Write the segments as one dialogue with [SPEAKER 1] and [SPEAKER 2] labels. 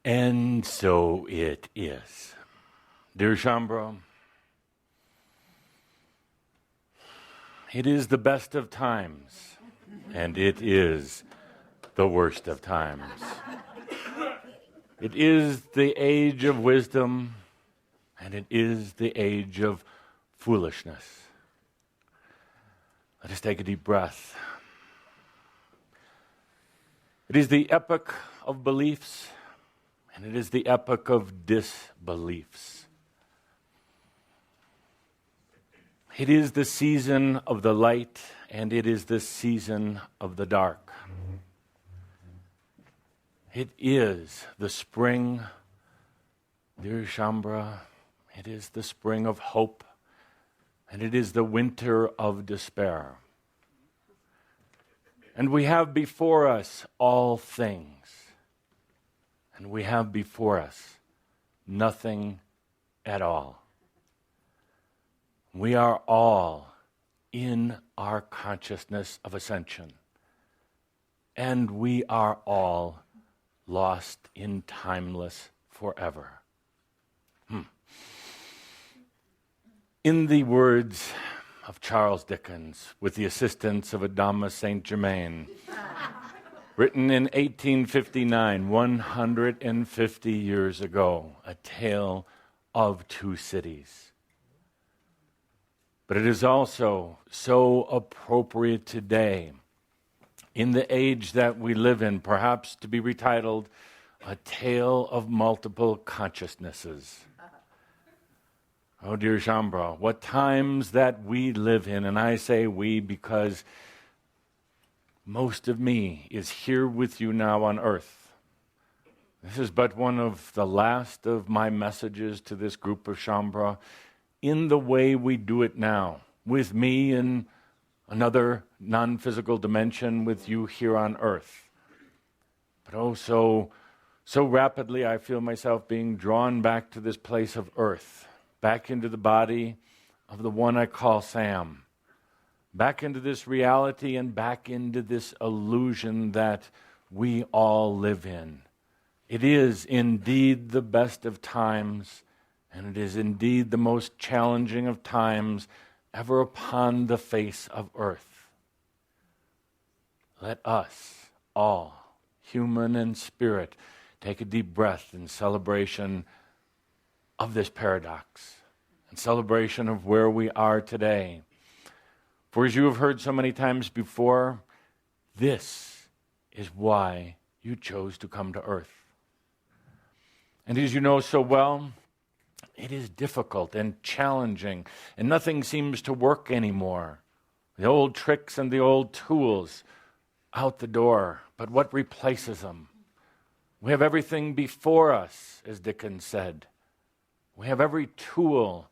[SPEAKER 1] And so it is. Dear Shambro, it is the best of times, and it is the worst of times. It is the age of wisdom, and it is the age of foolishness. Let us take a deep breath. It is the epoch of beliefs, and it is the epoch of disbeliefs. It is the season of the light, and it is the season of the dark. It is the spring, dear Shambra, it is the spring of hope, and it is the winter of despair. And we have before us all things. And we have before us nothing at all. We are all in our consciousness of ascension. And we are all lost in timeless forever. In the words of Charles Dickens, with the assistance of Adama St. Germain, written in 1859, 150 years ago, a tale of two cities. But it is also so appropriate today, in the age that we live in, perhaps to be retitled, A Tale of Multiple Consciousnesses. Oh, dear Shambra, what times that we live in, and I say we because most of me is here with you now on earth. This is but one of the last of my messages to this group of Shambra in the way we do it now, with me in another non-physical dimension with you here on earth. But oh, so rapidly I feel myself being drawn back to this place of earth, back into the body of the one I call Sam, back into this reality and back into this illusion that we all live in. It is indeed the best of times, and it is indeed the most challenging of times ever upon the face of earth. Let us all, human and spirit, take a deep breath in celebration of this paradox, in celebration of where we are today. For as you have heard so many times before, this is why you chose to come to earth. And as you know so well, it is difficult and challenging, and nothing seems to work anymore. The old tricks and the old tools out the door, but what replaces them? We have everything before us, as Dickens said. We have every tool,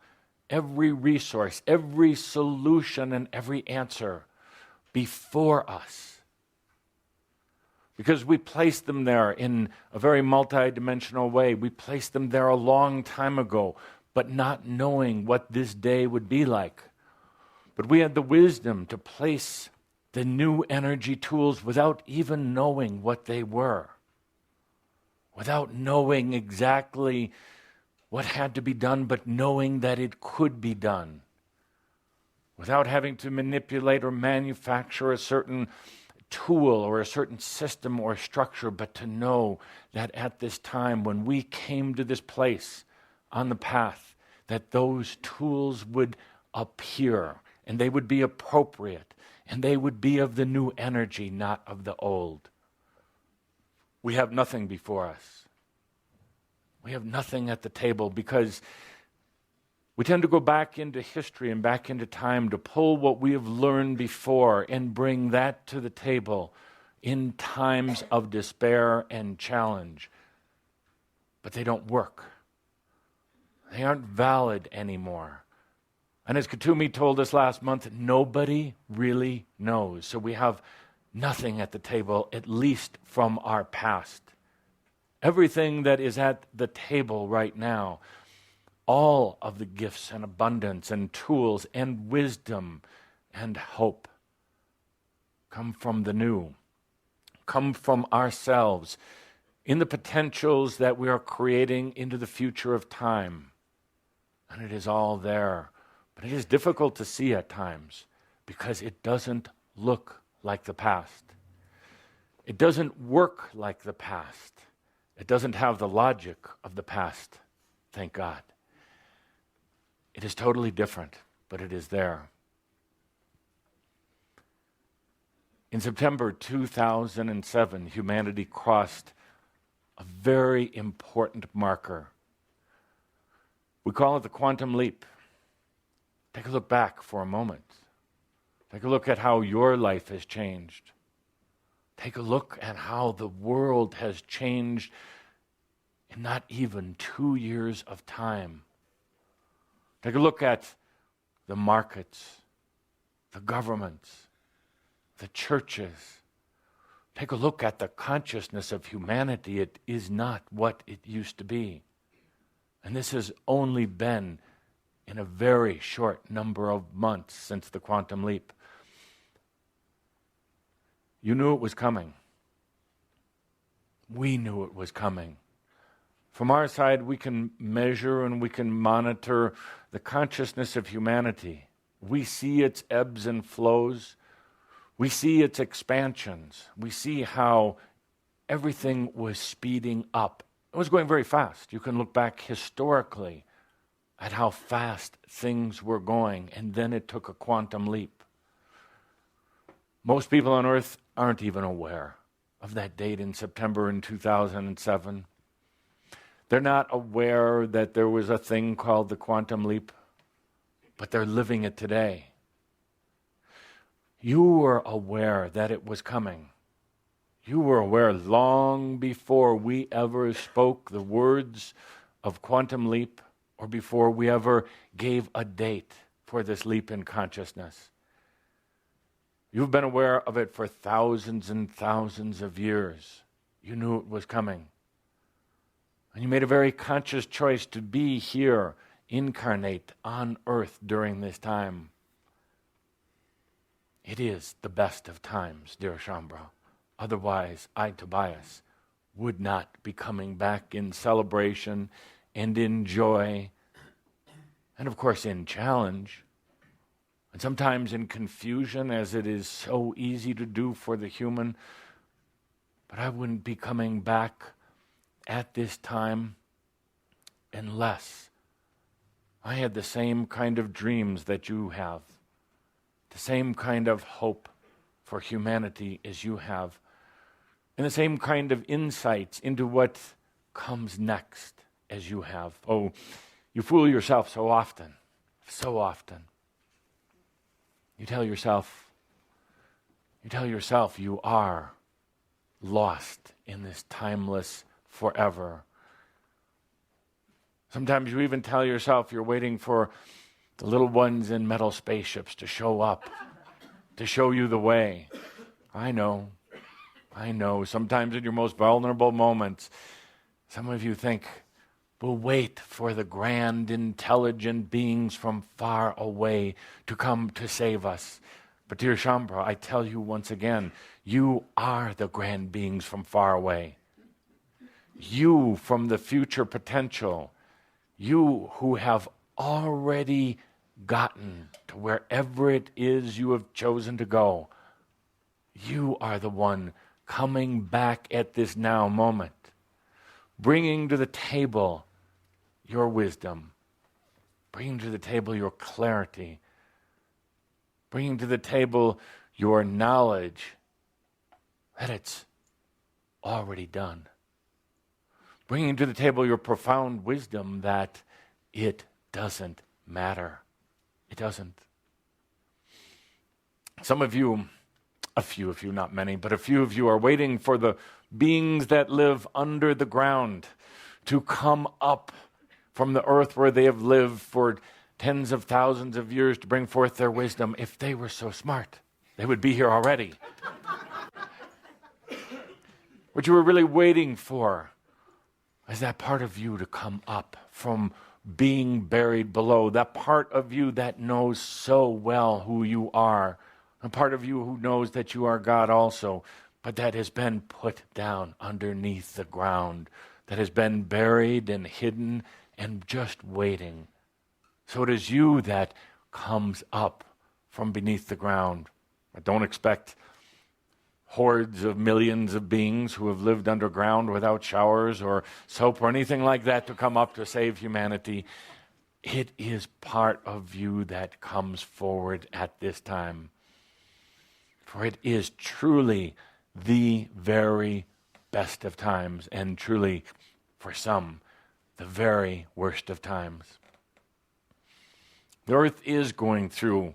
[SPEAKER 1] every resource, every solution, and every answer before us. Because we placed them there in a very multidimensional way. We placed them there a long time ago, but not knowing what this day would be like. But we had the wisdom to place the new energy tools without even knowing what they were, without knowing exactly what had to be done, but knowing that it could be done, without having to manipulate or manufacture a certain tool or a certain system or structure, but to know that at this time when we came to this place on the path, that those tools would appear and they would be appropriate and they would be of the new energy, not of the old. We have nothing before us. We have nothing at the table because we tend to go back into history and back into time to pull what we have learned before and bring that to the table in times of despair and challenge. But they don't work. They aren't valid anymore. And as Katumi told us last month, nobody really knows. So we have nothing at the table, at least from our past. Everything that is at the table right now, all of the gifts and abundance and tools and wisdom and hope come from the new, come from ourselves, in the potentials that we are creating into the future of time. And it is all there. But it is difficult to see at times because it doesn't look like the past. It doesn't work like the past. It doesn't have the logic of the past, thank God. It is totally different, but it is there. In September 2007, humanity crossed a very important marker. We call it the quantum leap. Take a look back for a moment. Take a look at how your life has changed. Take a look at how the world has changed in not even 2 years of time. Take a look at the markets, the governments, the churches. Take a look at the consciousness of humanity. It is not what it used to be. And this has only been in a very short number of months since the quantum leap. You knew it was coming. We knew it was coming. From our side, we can measure and we can monitor the consciousness of humanity. We see its ebbs and flows. We see its expansions. We see how everything was speeding up. It was going very fast. You can look back historically at how fast things were going, and then it took a quantum leap. Most people on earth aren't even aware of that date in September in 2007. They're not aware that there was a thing called the quantum leap, but they're living it today. You were aware that it was coming. You were aware long before we ever spoke the words of quantum leap or before we ever gave a date for this leap in consciousness. You've been aware of it for thousands and thousands of years. You knew it was coming. And you made a very conscious choice to be here, incarnate on earth during this time. It is the best of times, dear Shambra. Otherwise, I, Tobias, would not be coming back in celebration and in joy, and of course in challenge, and sometimes in confusion, as it is so easy to do for the human. But I wouldn't be coming back at this time unless I had the same kind of dreams that you have, the same kind of hope for humanity as you have, and the same kind of insights into what comes next as you have. Oh, you fool yourself so often, so often. You tell yourself you are lost in this timeless forever. Sometimes you even tell yourself you're waiting for the little ones in metal spaceships to show up, to show you the way. I know. Sometimes in your most vulnerable moments, some of you think, we'll wait for the grand, intelligent beings from far away to come to save us. But dear Shambra, I tell you once again, you are the grand beings from far away. You from the future potential. You who have already gotten to wherever it is you have chosen to go. You are the one coming back at this now moment, bringing to the table your wisdom, bringing to the table your clarity, bringing to the table your knowledge that it's already done, bringing to the table your profound wisdom that it doesn't matter. It doesn't. Some of you, a few of you, not many, but a few of you are waiting for the beings that live under the ground to come up from the earth where they have lived for tens of thousands of years to bring forth their wisdom. If they were so smart, they would be here already. What you were really waiting for is that part of you to come up from being buried below, that part of you that knows so well who you are, a part of you who knows that you are God also, but that has been put down underneath the ground, that has been buried and hidden and just waiting. So it is you that comes up from beneath the ground. I don't expect hordes of millions of beings who have lived underground without showers or soap or anything like that to come up to save humanity. It is part of you that comes forward at this time. For it is truly the very best of times, and truly, for some, the very worst of times. The earth is going through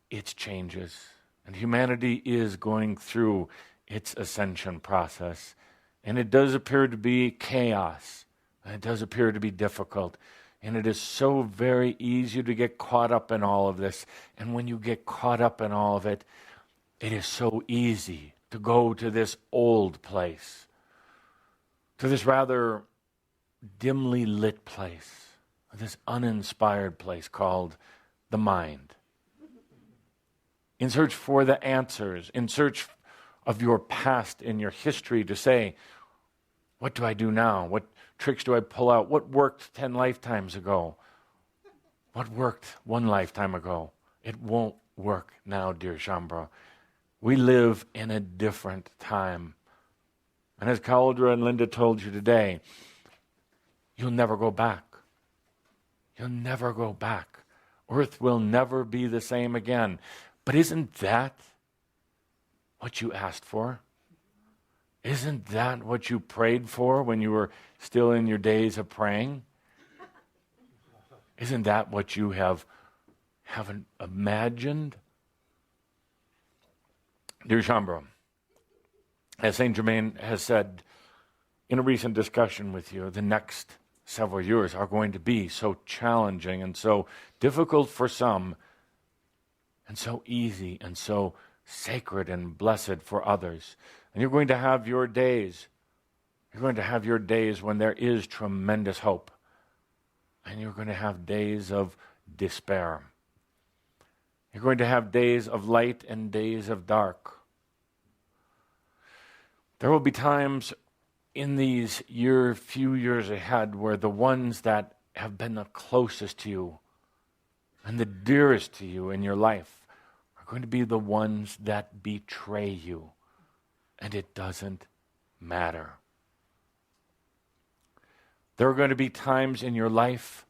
[SPEAKER 1] its changes, and humanity is going through its ascension process. And it does appear to be chaos, and it does appear to be difficult. And it is so very easy to get caught up in all of this. And when you get caught up in all of it, it is so easy to go to this old place, to this rather dimly lit place, this uninspired place called the mind. In search for the answers, in search of your past and your history to say, what do I do now? What tricks do I pull out? What worked 10 lifetimes ago? What worked 1 lifetime ago? It won't work now, dear Shambra. We live in a different time. And as Cauldre and Linda told you today, you'll never go back. You'll never go back. Earth will never be the same again. But isn't that what you asked for? Isn't that what you prayed for when you were still in your days of praying? Isn't that what you haven't imagined? Dear Shambra, as Saint Germain has said in a recent discussion with you, the next several years are going to be so challenging and so difficult for some, and so easy and so sacred and blessed for others. And you're going to have your days. You're going to have your days when there is tremendous hope. And you're going to have days of despair. You're going to have days of light and days of dark. There will be times in these few years ahead where the ones that have been the closest to you and the dearest to you in your life are going to be the ones that betray you. And it doesn't matter. There are going to be times in your life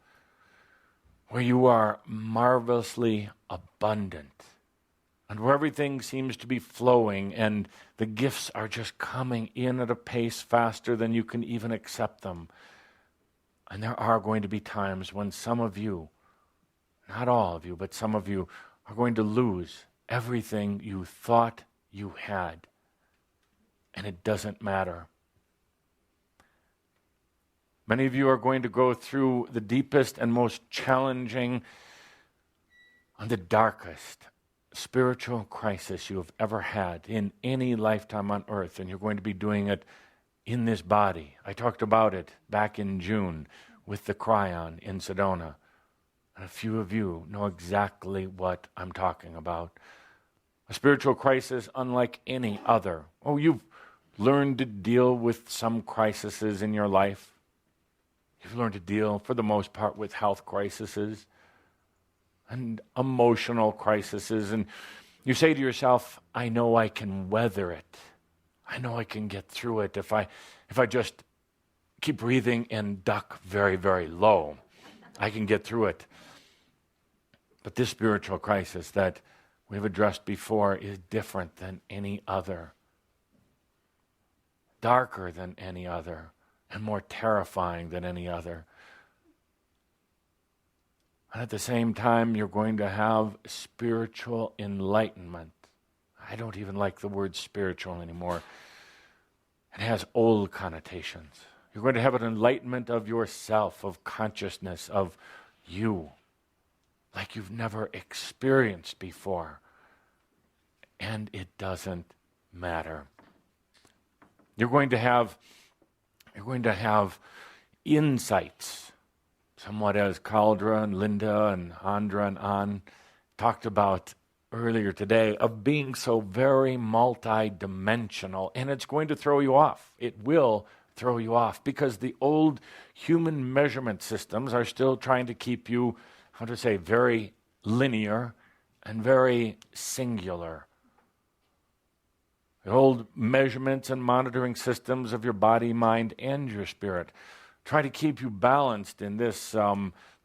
[SPEAKER 1] where you are marvelously abundant and where everything seems to be flowing and the gifts are just coming in at a pace faster than you can even accept them. And there are going to be times when some of you, not all of you, but some of you are going to lose everything you thought you had. And it doesn't matter. Many of you are going to go through the deepest and most challenging and the darkest spiritual crisis you have ever had in any lifetime on earth, and you're going to be doing it in this body. I talked about it back in June with the cryon in Sedona, and a few of you know exactly what I'm talking about. A spiritual crisis unlike any other. Oh, you've learned to deal with some crises in your life. You've learned to deal, for the most part, with health crises and emotional crises. And you say to yourself, I know I can weather it. I know I can get through it if I just keep breathing and duck very, very low. I can get through it. But this spiritual crisis that we've addressed before is different than any other. Darker than any other. And more terrifying than any other. And at the same time, you're going to have spiritual enlightenment. I don't even like the word spiritual anymore. It has old connotations. You're going to have an enlightenment of yourself, of consciousness, of you, like you've never experienced before. And it doesn't matter. You're going to have insights, somewhat as Cauldre and Linda and Andra and Ann talked about earlier today, of being so very multi-dimensional, and it's going to throw you off. It will throw you off because the old human measurement systems are still trying to keep you, very linear and very singular. The old measurements and monitoring systems of your body, mind, and your spirit try to keep you balanced in this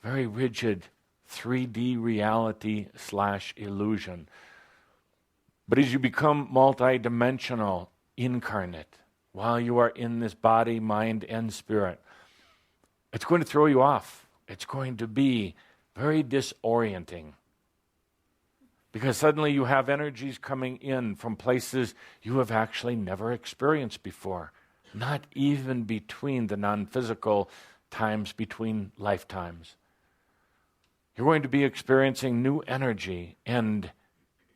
[SPEAKER 1] very rigid 3D reality / illusion. But as you become multidimensional, incarnate, while you are in this body, mind, and spirit, it's going to throw you off. It's going to be very disorienting. Because suddenly you have energies coming in from places you have actually never experienced before. Not even between the non-physical times, between lifetimes. You're going to be experiencing new energy, and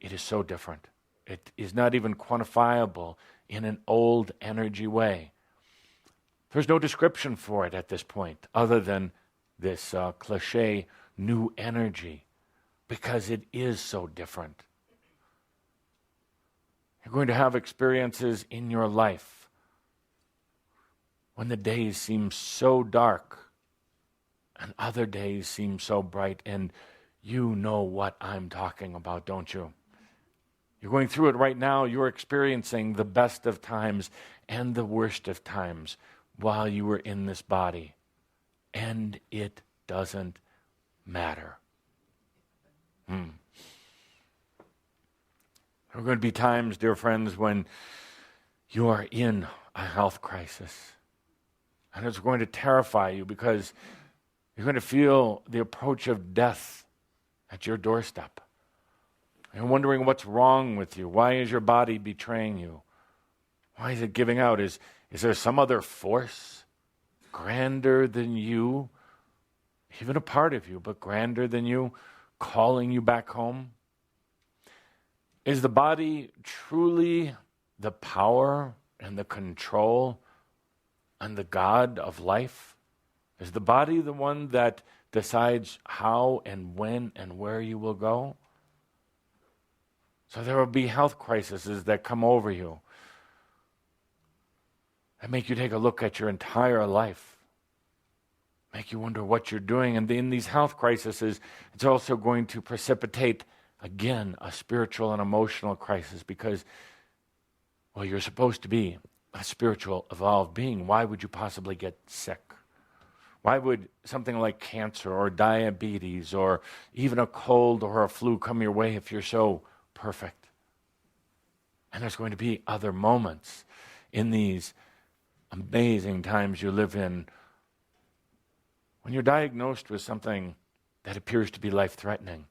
[SPEAKER 1] it is so different. It is not even quantifiable in an old energy way. There's no description for it at this point, other than this cliche new energy, because it is so different. You're going to have experiences in your life when the days seem so dark and other days seem so bright, and you know what I'm talking about, don't you? You're going through it right now. You're experiencing the best of times and the worst of times while you were in this body. And it doesn't matter. There are going to be times, dear friends, when you are in a health crisis. And it's going to terrify you because you're going to feel the approach of death at your doorstep. You're wondering what's wrong with you. Why is your body betraying you? Why is it giving out? Is there some other force grander than you, even a part of you, but grander than you, calling you back home? Is the body truly the power and the control and the God of life? Is the body the one that decides how and when and where you will go? So there will be health crises that come over you that make you take a look at your entire life, make you wonder what you're doing. And in these health crises, it's also going to precipitate, again, a spiritual and emotional crisis because, well, you're supposed to be a spiritual, evolved being. Why would you possibly get sick? Why would something like cancer or diabetes or even a cold or a flu come your way if you're so perfect? And there's going to be other moments in these amazing times you live in when you're diagnosed with something that appears to be life-threatening,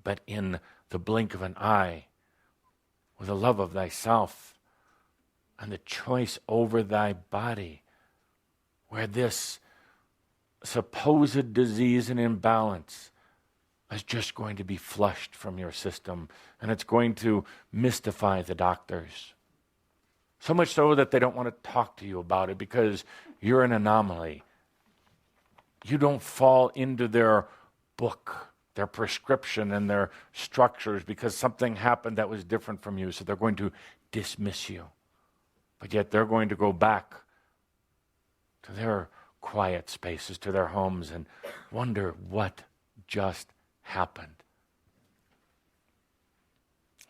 [SPEAKER 1] but in the blink of an eye, with the love of thyself and the choice over thy body, where this supposed disease and imbalance is just going to be flushed from your system, and it's going to mystify the doctors. So much so that they don't want to talk to you about it because you're an anomaly. You don't fall into their book, their prescription, and their structures because something happened that was different from you, so they're going to dismiss you. But yet they're going to go back to their quiet spaces, to their homes, and wonder what just happened.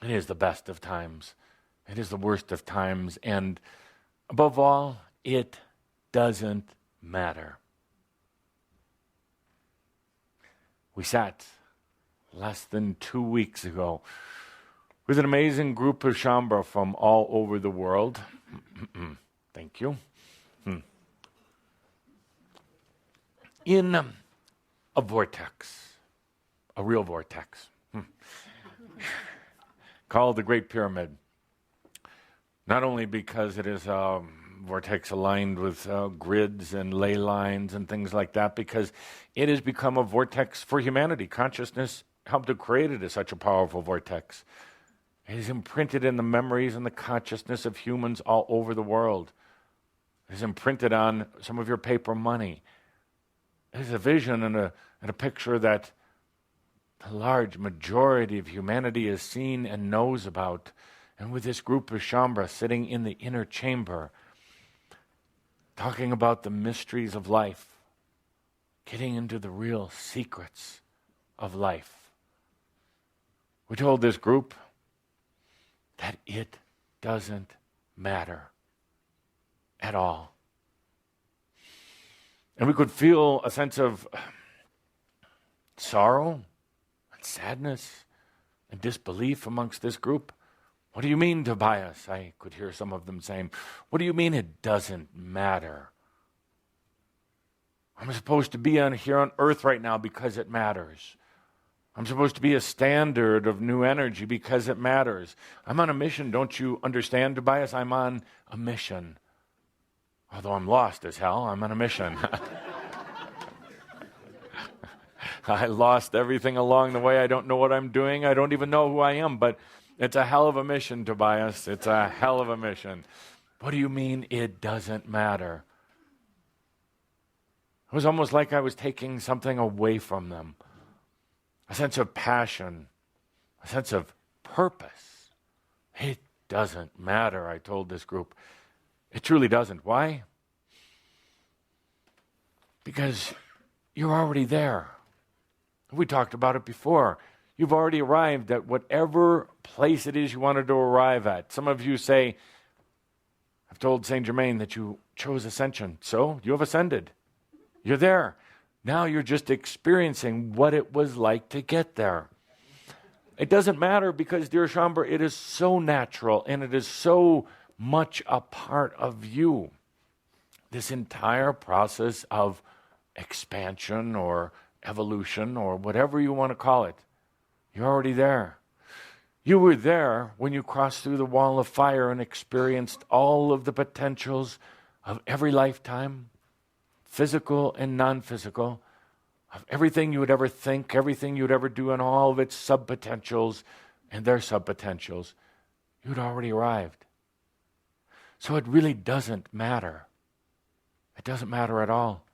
[SPEAKER 1] It is the best of times. It is the worst of times. And above all, it doesn't matter. We sat less than 2 weeks ago with an amazing group of Shambra from all over the world. Thank you. In a vortex, a real vortex, called the Great Pyramid. Not only because it is a vortex aligned with grids and ley lines and things like that, because it has become a vortex for humanity. Consciousness helped to create it as such a powerful vortex. It is imprinted in the memories and the consciousness of humans all over the world. It is imprinted on some of your paper money. It is a vision and a picture that the large majority of humanity has seen and knows about. And with this group of Shambra sitting in the inner chamber, talking about the mysteries of life, getting into the real secrets of life. We told this group that it doesn't matter at all. And we could feel a sense of sorrow and sadness and disbelief amongst this group. What do you mean, Tobias? I could hear some of them saying, what do you mean it doesn't matter? I'm supposed to be here on earth right now because it matters. I'm supposed to be a standard of new energy because it matters. I'm on a mission, don't you understand, Tobias? I'm on a mission. Although I'm lost as hell, I'm on a mission. I lost everything along the way. I don't know what I'm doing. I don't even know who I am, but it's a hell of a mission, Tobias. It's a hell of a mission. What do you mean it doesn't matter? It was almost like I was taking something away from them. A sense of passion, a sense of purpose. It doesn't matter, I told this group. It truly doesn't. Why? Because you're already there. We talked about it before. You've already arrived at whatever place it is you wanted to arrive at. Some of you say, I've told Saint Germain that you chose ascension. So you have ascended. You're there. Now you're just experiencing what it was like to get there. It doesn't matter because, dear Shambra, it is so natural and it is so much a part of you. This entire process of expansion or evolution or whatever you want to call it, you're already there. You were there when you crossed through the wall of fire and experienced all of the potentials of every lifetime, physical and non-physical, of everything you would ever think, everything you would ever do, and all of its sub-potentials and their sub-potentials. You'd already arrived. So it really doesn't matter. It doesn't matter at all.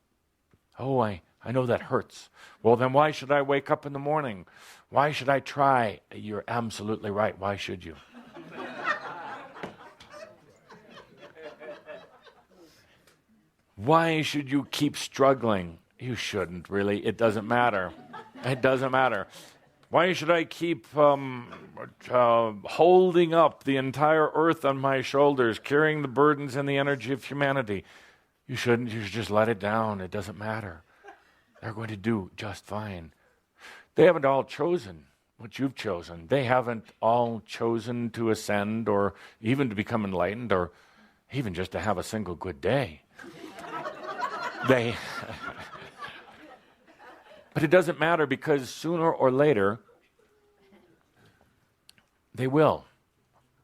[SPEAKER 1] Oh, I know that hurts. Well, then why should I wake up in the morning? Why should I try? You're absolutely right. Why should you? Why should you keep struggling? You shouldn't, really. It doesn't matter. It doesn't matter. Why should I keep holding up the entire earth on my shoulders, carrying the burdens and the energy of humanity? You shouldn't. You should just let it down. It doesn't matter. They're going to do just fine. They haven't all chosen what you've chosen. They haven't all chosen to ascend or even to become enlightened or even just to have a single good day. But it doesn't matter because sooner or later they will.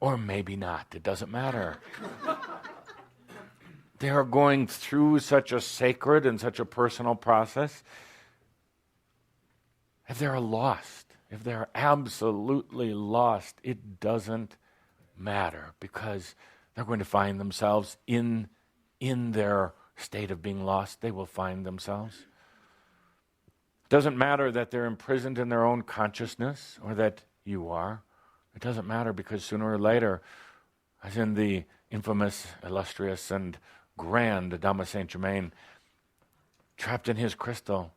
[SPEAKER 1] Or maybe not. It doesn't matter. They are going through such a sacred and such a personal process. If they're lost, if they're absolutely lost, it doesn't matter because they're going to find themselves in their state of being lost. They will find themselves. It doesn't matter that they're imprisoned in their own consciousness or that you are. It doesn't matter because sooner or later, as in the infamous, illustrious, and grand Dhamma Saint Germain, trapped in his crystal,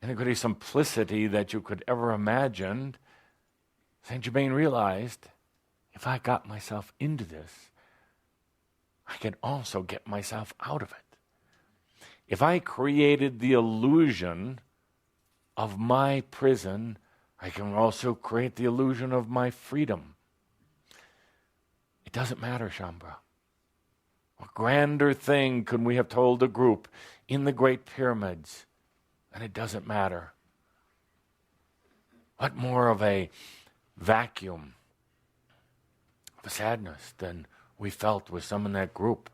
[SPEAKER 1] in the greatest simplicity that you could ever imagine, Saint Germain realized, if I got myself into this, I can also get myself out of it. If I created the illusion of my prison, I can also create the illusion of my freedom. It doesn't matter, Shambra. What grander thing could we have told a group in the Great Pyramids? And it doesn't matter. What more of a vacuum of sadness than we felt with some in that group?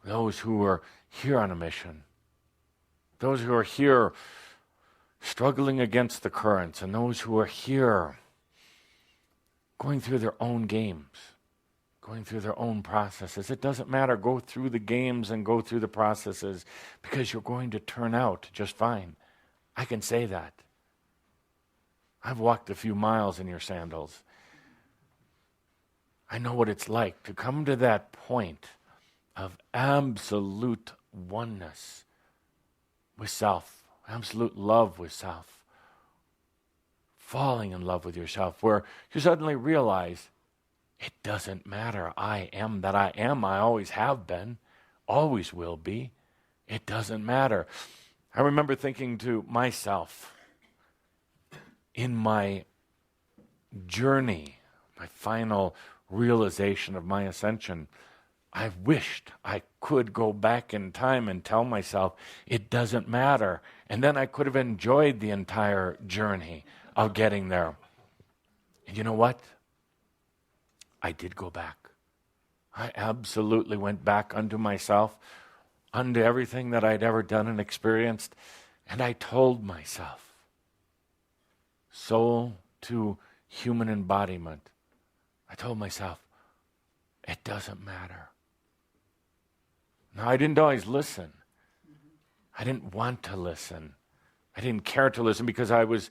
[SPEAKER 1] Those who are here on a mission, those who are here struggling against the currents, and those who are here going through their own games, going through their own processes. It doesn't matter. Go through the games and go through the processes because you're going to turn out just fine. I can say that. I've walked a few miles in your sandals. I know what it's like to come to that point of absolute oneness with self, absolute love with self, falling in love with yourself, where you suddenly realize it doesn't matter. I am that I am. I always have been, always will be. It doesn't matter. I remember thinking to myself in my journey, my final realization of my ascension, I wished I could go back in time and tell myself it doesn't matter. And then I could have enjoyed the entire journey of getting there. And you know what? I did go back. I absolutely went back unto myself, unto everything that I'd ever done and experienced. And I told myself, soul to human embodiment, I told myself, it doesn't matter. Now, I didn't always listen. I didn't want to listen. I didn't care to listen because I was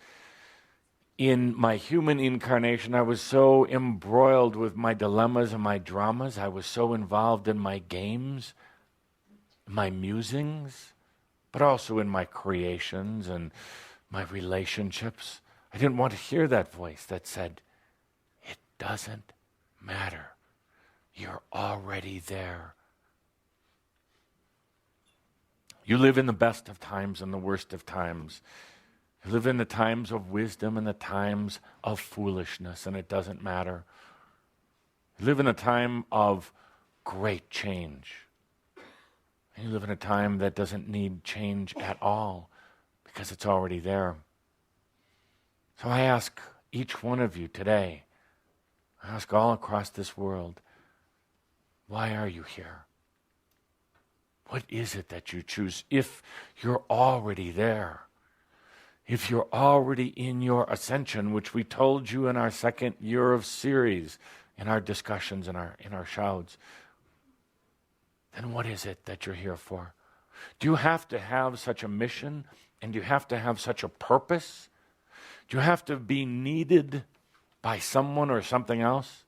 [SPEAKER 1] in my human incarnation. I was so embroiled with my dilemmas and my dramas. I was so involved in my games, my musings, but also in my creations and my relationships. I didn't want to hear that voice that said, it doesn't matter. You're already there. You live in the best of times and the worst of times. You live in the times of wisdom and the times of foolishness, and it doesn't matter. You live in a time of great change. And you live in a time that doesn't need change at all because it's already there. So I ask each one of you today, I ask all across this world, why are you here? What is it that you choose if you're already there? If you're already in your ascension, which we told you in our second year of series, in our discussions, in our Shauds, then what is it that you're here for? Do you have to have such a mission? And do you have to have such a purpose? Do you have to be needed by someone or something else?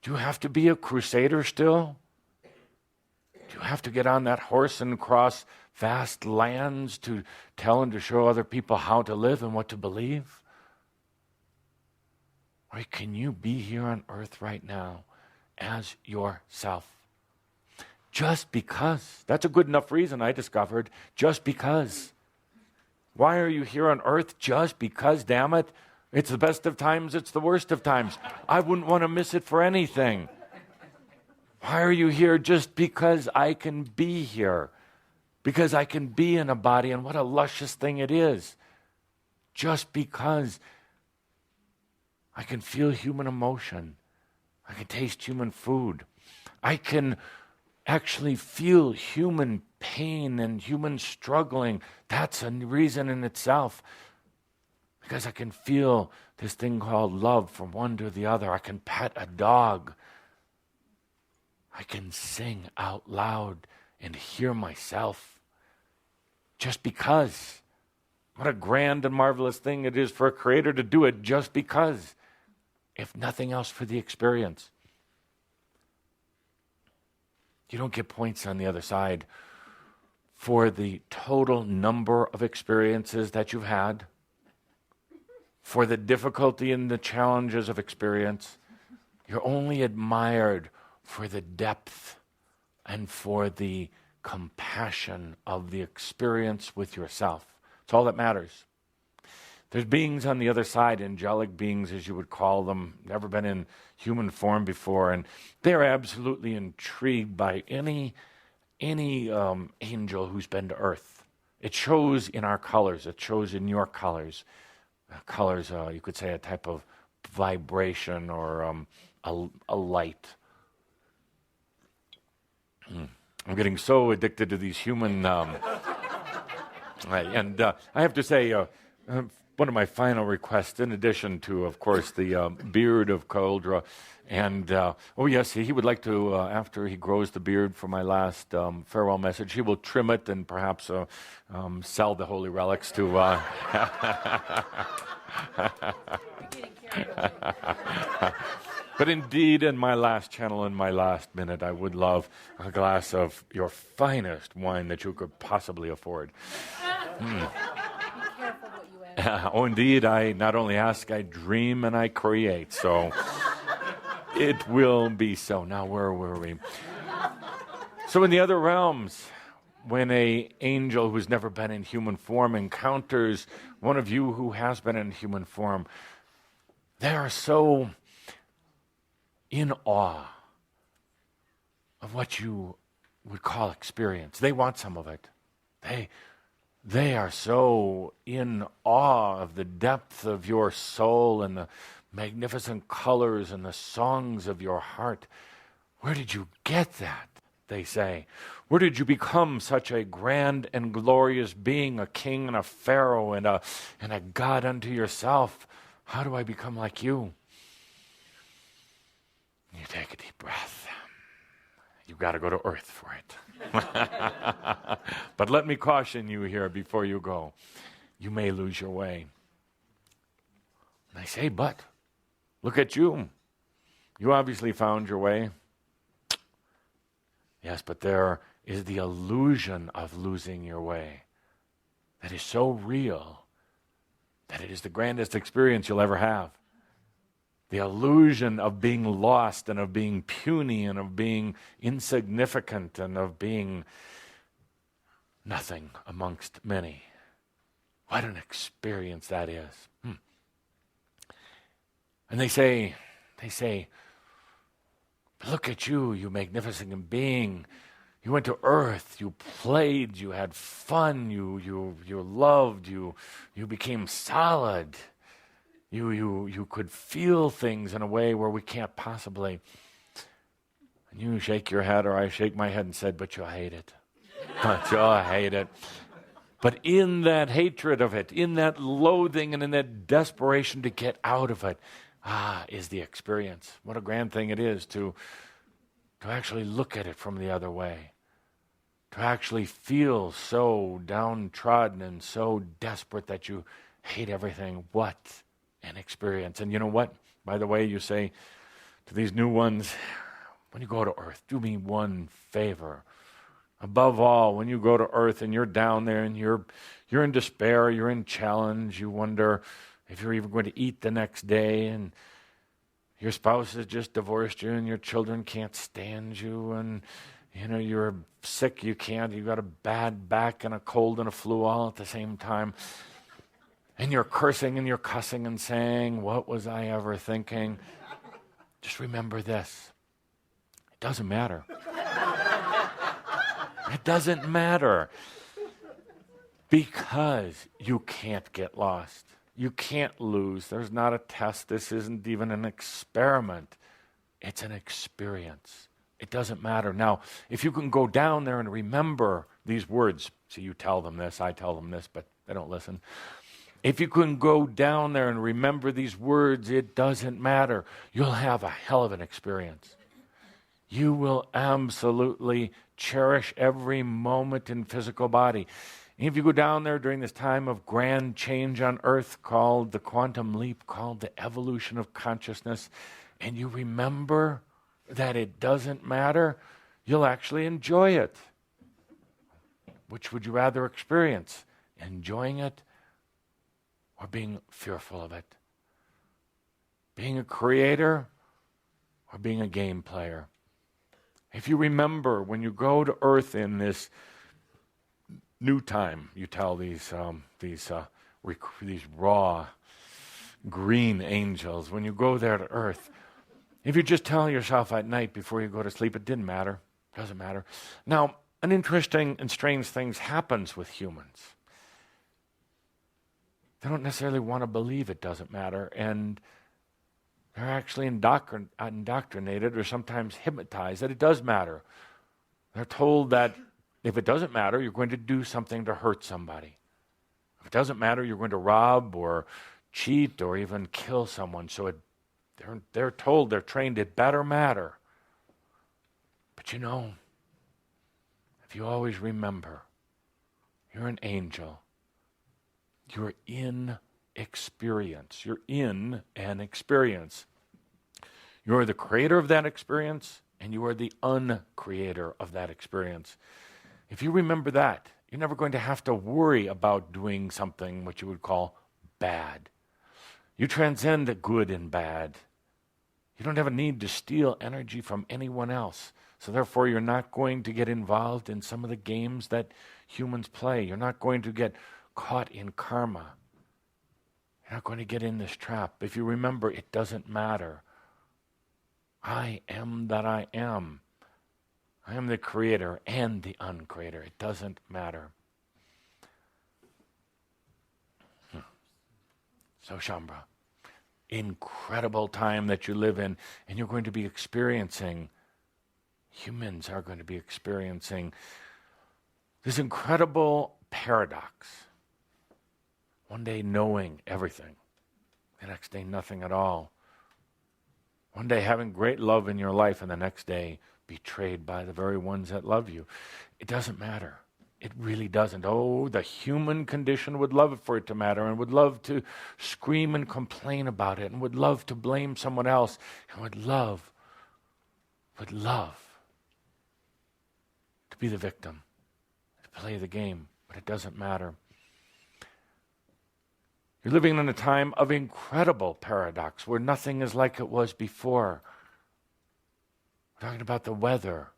[SPEAKER 1] Do you have to be a crusader still? Do you have to get on that horse and cross vast lands to tell and to show other people how to live and what to believe? Or can you be here on earth right now as yourself? Just because. That's a good enough reason, I discovered. Just because. Why are you here on earth? Just because, damn it. It's the best of times, it's the worst of times. I wouldn't want to miss it for anything. Why are you here? Just because I can be here. Because I can be in a body, and what a luscious thing it is. Just because I can feel human emotion. I can taste human food. I can actually feel human pain and human struggling. That's a reason in itself. Because I can feel this thing called love from one to the other. I can pet a dog. I can sing out loud and hear myself. Just because. What a grand and marvelous thing it is for a creator to do it just because. If nothing else, for the experience. You don't get points on the other side for the total number of experiences that you've had, for the difficulty and the challenges of experience. You're only admired for the depth and for the compassion of the experience with yourself. It's all that matters. There's beings on the other side, angelic beings as you would call them, never been in human form before, and they're absolutely intrigued by any angel who's been to earth. It shows in our colors. It shows in your colors. Colors, you could say a type of vibration or a light. I'm getting so addicted to these human... and I have to say, one of my final requests, in addition to, of course, the beard of Cauldra. And, oh yes, he would like to, after he grows the beard for my last farewell message, he will trim it and perhaps sell the holy relics to... But indeed, in my last channel, in my last minute, I would love a glass of your finest wine that you could possibly afford. Oh, indeed, I not only ask, I dream and I create, so it will be so. Now, where were we? So in the other realms, when an angel who's never been in human form encounters one of you who has been in human form, they are so in awe of what you would call experience. They want some of it. They are so in awe of the depth of your soul and the magnificent colors and the songs of your heart. Where did you get that, they say? Where did you become such a grand and glorious being, a king and a pharaoh and a god unto yourself? How do I become like you? You take a deep breath. You've got to go to earth for it. But let me caution you here before you go. You may lose your way. And I say, but look at you. You obviously found your way. Yes, but there is the illusion of losing your way that is so real that it is the grandest experience you'll ever have. The illusion of being lost and of being puny and of being insignificant and of being nothing amongst many. What an experience that is. And they say, look at you, you magnificent being. You went to earth, you played, you had fun, you loved, you became solid. You could feel things in a way where we can't possibly. And you shake your head, or I shake my head and said, but you'll hate it. But you'll hate it. But in that hatred of it, in that loathing and in that desperation to get out of it, is the experience. What a grand thing it is to actually look at it from the other way. To actually feel so downtrodden and so desperate that you hate everything. What an experience. And you know what? By the way, you say to these new ones, when you go to earth, do me one favor. Above all, when you go to earth and you're down there and you're in despair, you're in challenge, you wonder if you're even going to eat the next day, and your spouse has just divorced you and your children can't stand you, and you're sick, you've got a bad back and a cold and a flu all at the same time. And you're cursing and you're cussing and saying, what was I ever thinking? Just remember this. It doesn't matter. It doesn't matter. Because you can't get lost. You can't lose. There's not a test. This isn't even an experiment. It's an experience. It doesn't matter. Now, if you can go down there and remember these words, so you tell them this, I tell them this, but they don't listen. If you can go down there and remember these words, it doesn't matter. You'll have a hell of an experience. You will absolutely cherish every moment in physical body. And if you go down there during this time of grand change on earth called the quantum leap, called the evolution of consciousness, and you remember that it doesn't matter, you'll actually enjoy it. Which would you rather experience? Enjoying it or being fearful of it? Being a creator or being a game player? If you remember when you go to earth in this new time, you tell these raw green angels, when you go there to earth, if you just tell yourself at night before you go to sleep, it didn't matter, doesn't matter. Now, an interesting and strange thing happens with humans. They don't necessarily want to believe it doesn't matter, and they're actually indoctrinated or sometimes hypnotized that it does matter. They're told that if it doesn't matter, you're going to do something to hurt somebody. If it doesn't matter, you're going to rob or cheat or even kill someone. So they're told, they're trained, it better matter. But you know, if you always remember, you're an angel. You're in experience. You're in an experience. You're the creator of that experience, and you are the uncreator of that experience. If you remember that, you're never going to have to worry about doing something what you would call bad. You transcend the good and bad. You don't have a need to steal energy from anyone else. So therefore, you're not going to get involved in some of the games that humans play. You're not going to get caught in karma. You're not going to get in this trap. If you remember, it doesn't matter. I am that I am. I am the creator and the uncreator. It doesn't matter. So Shambhala, incredible time that you live in, and you're going to be experiencing, humans are going to be experiencing this incredible paradox. One day knowing everything, the next day nothing at all. One day having great love in your life, and the next day betrayed by the very ones that love you. It doesn't matter. It really doesn't. Oh, the human condition would love for it to matter, and would love to scream and complain about it, and would love to blame someone else, and would love to be the victim, to play the game, but it doesn't matter. You're living in a time of incredible paradox where nothing is like it was before. We're talking about the weather.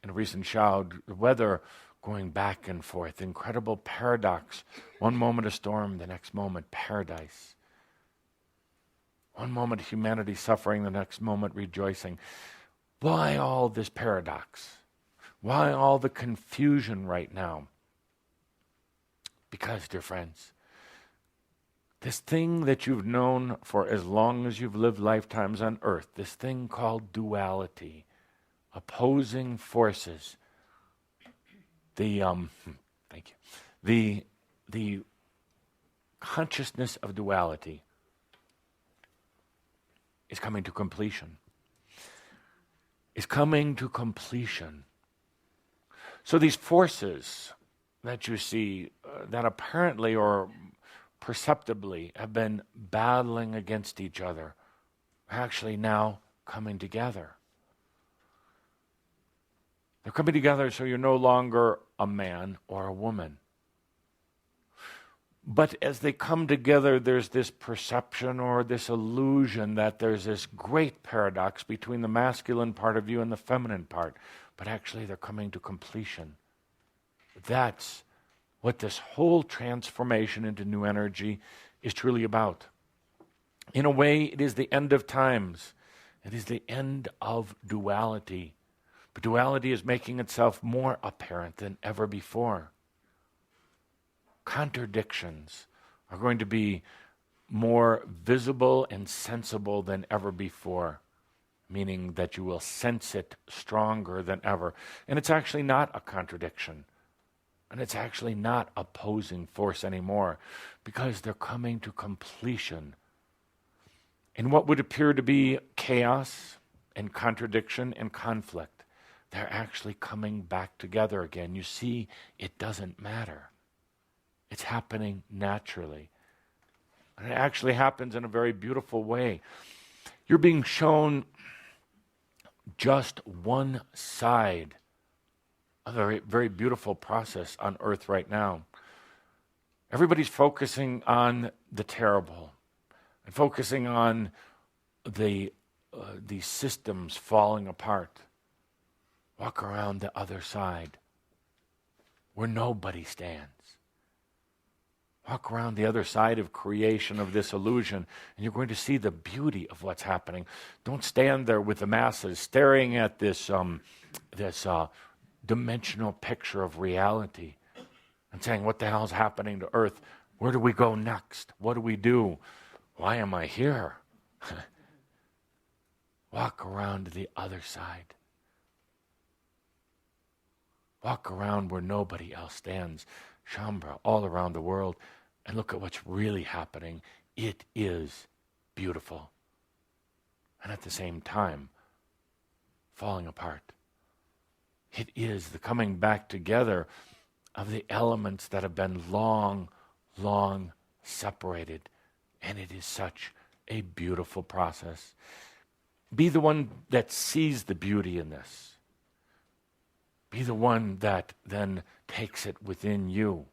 [SPEAKER 1] In a recent Šaud, the weather going back and forth. Incredible paradox. One moment a storm, the next moment paradise. One moment humanity suffering, the next moment rejoicing. Why all this paradox? Why all the confusion right now? Because, dear friends, this thing that you've known for as long as you've lived lifetimes on earth, this thing called duality, opposing forces, the consciousness of duality is coming to completion. Is coming to completion. So these forces that you see that apparently or perceptibly have been battling against each other are actually now coming together. They're coming together so you're no longer a man or a woman. But as they come together, there's this perception or this illusion that there's this great paradox between the masculine part of you and the feminine part. But actually they're coming to completion. That's what this whole transformation into new energy is truly about. In a way, it is the end of times. It is the end of duality. But duality is making itself more apparent than ever before. Contradictions are going to be more visible and sensible than ever before, meaning that you will sense it stronger than ever. And it's actually not a contradiction. And it's actually not opposing force anymore, because they're coming to completion. In what would appear to be chaos and contradiction and conflict, they're actually coming back together again. You see, it doesn't matter. It's happening naturally. And it actually happens in a very beautiful way. You're being shown just one side of a very, very beautiful process on earth right now. Everybody's focusing on the terrible and focusing on the systems falling apart. Walk around the other side where nobody stands. Walk around the other side of creation, of this illusion, and you're going to see the beauty of what's happening. Don't stand there with the masses staring at this dimensional picture of reality and saying, what the hell is happening to earth? Where do we go next? What do we do? Why am I here? Walk around to the other side. Walk around where nobody else stands Shambra all around the world, and look at what's really happening. It is beautiful. And at the same time, falling apart. It is the coming back together of the elements that have been long, long separated. And it is such a beautiful process. Be the one that sees the beauty in this. Be the one that then takes it within you,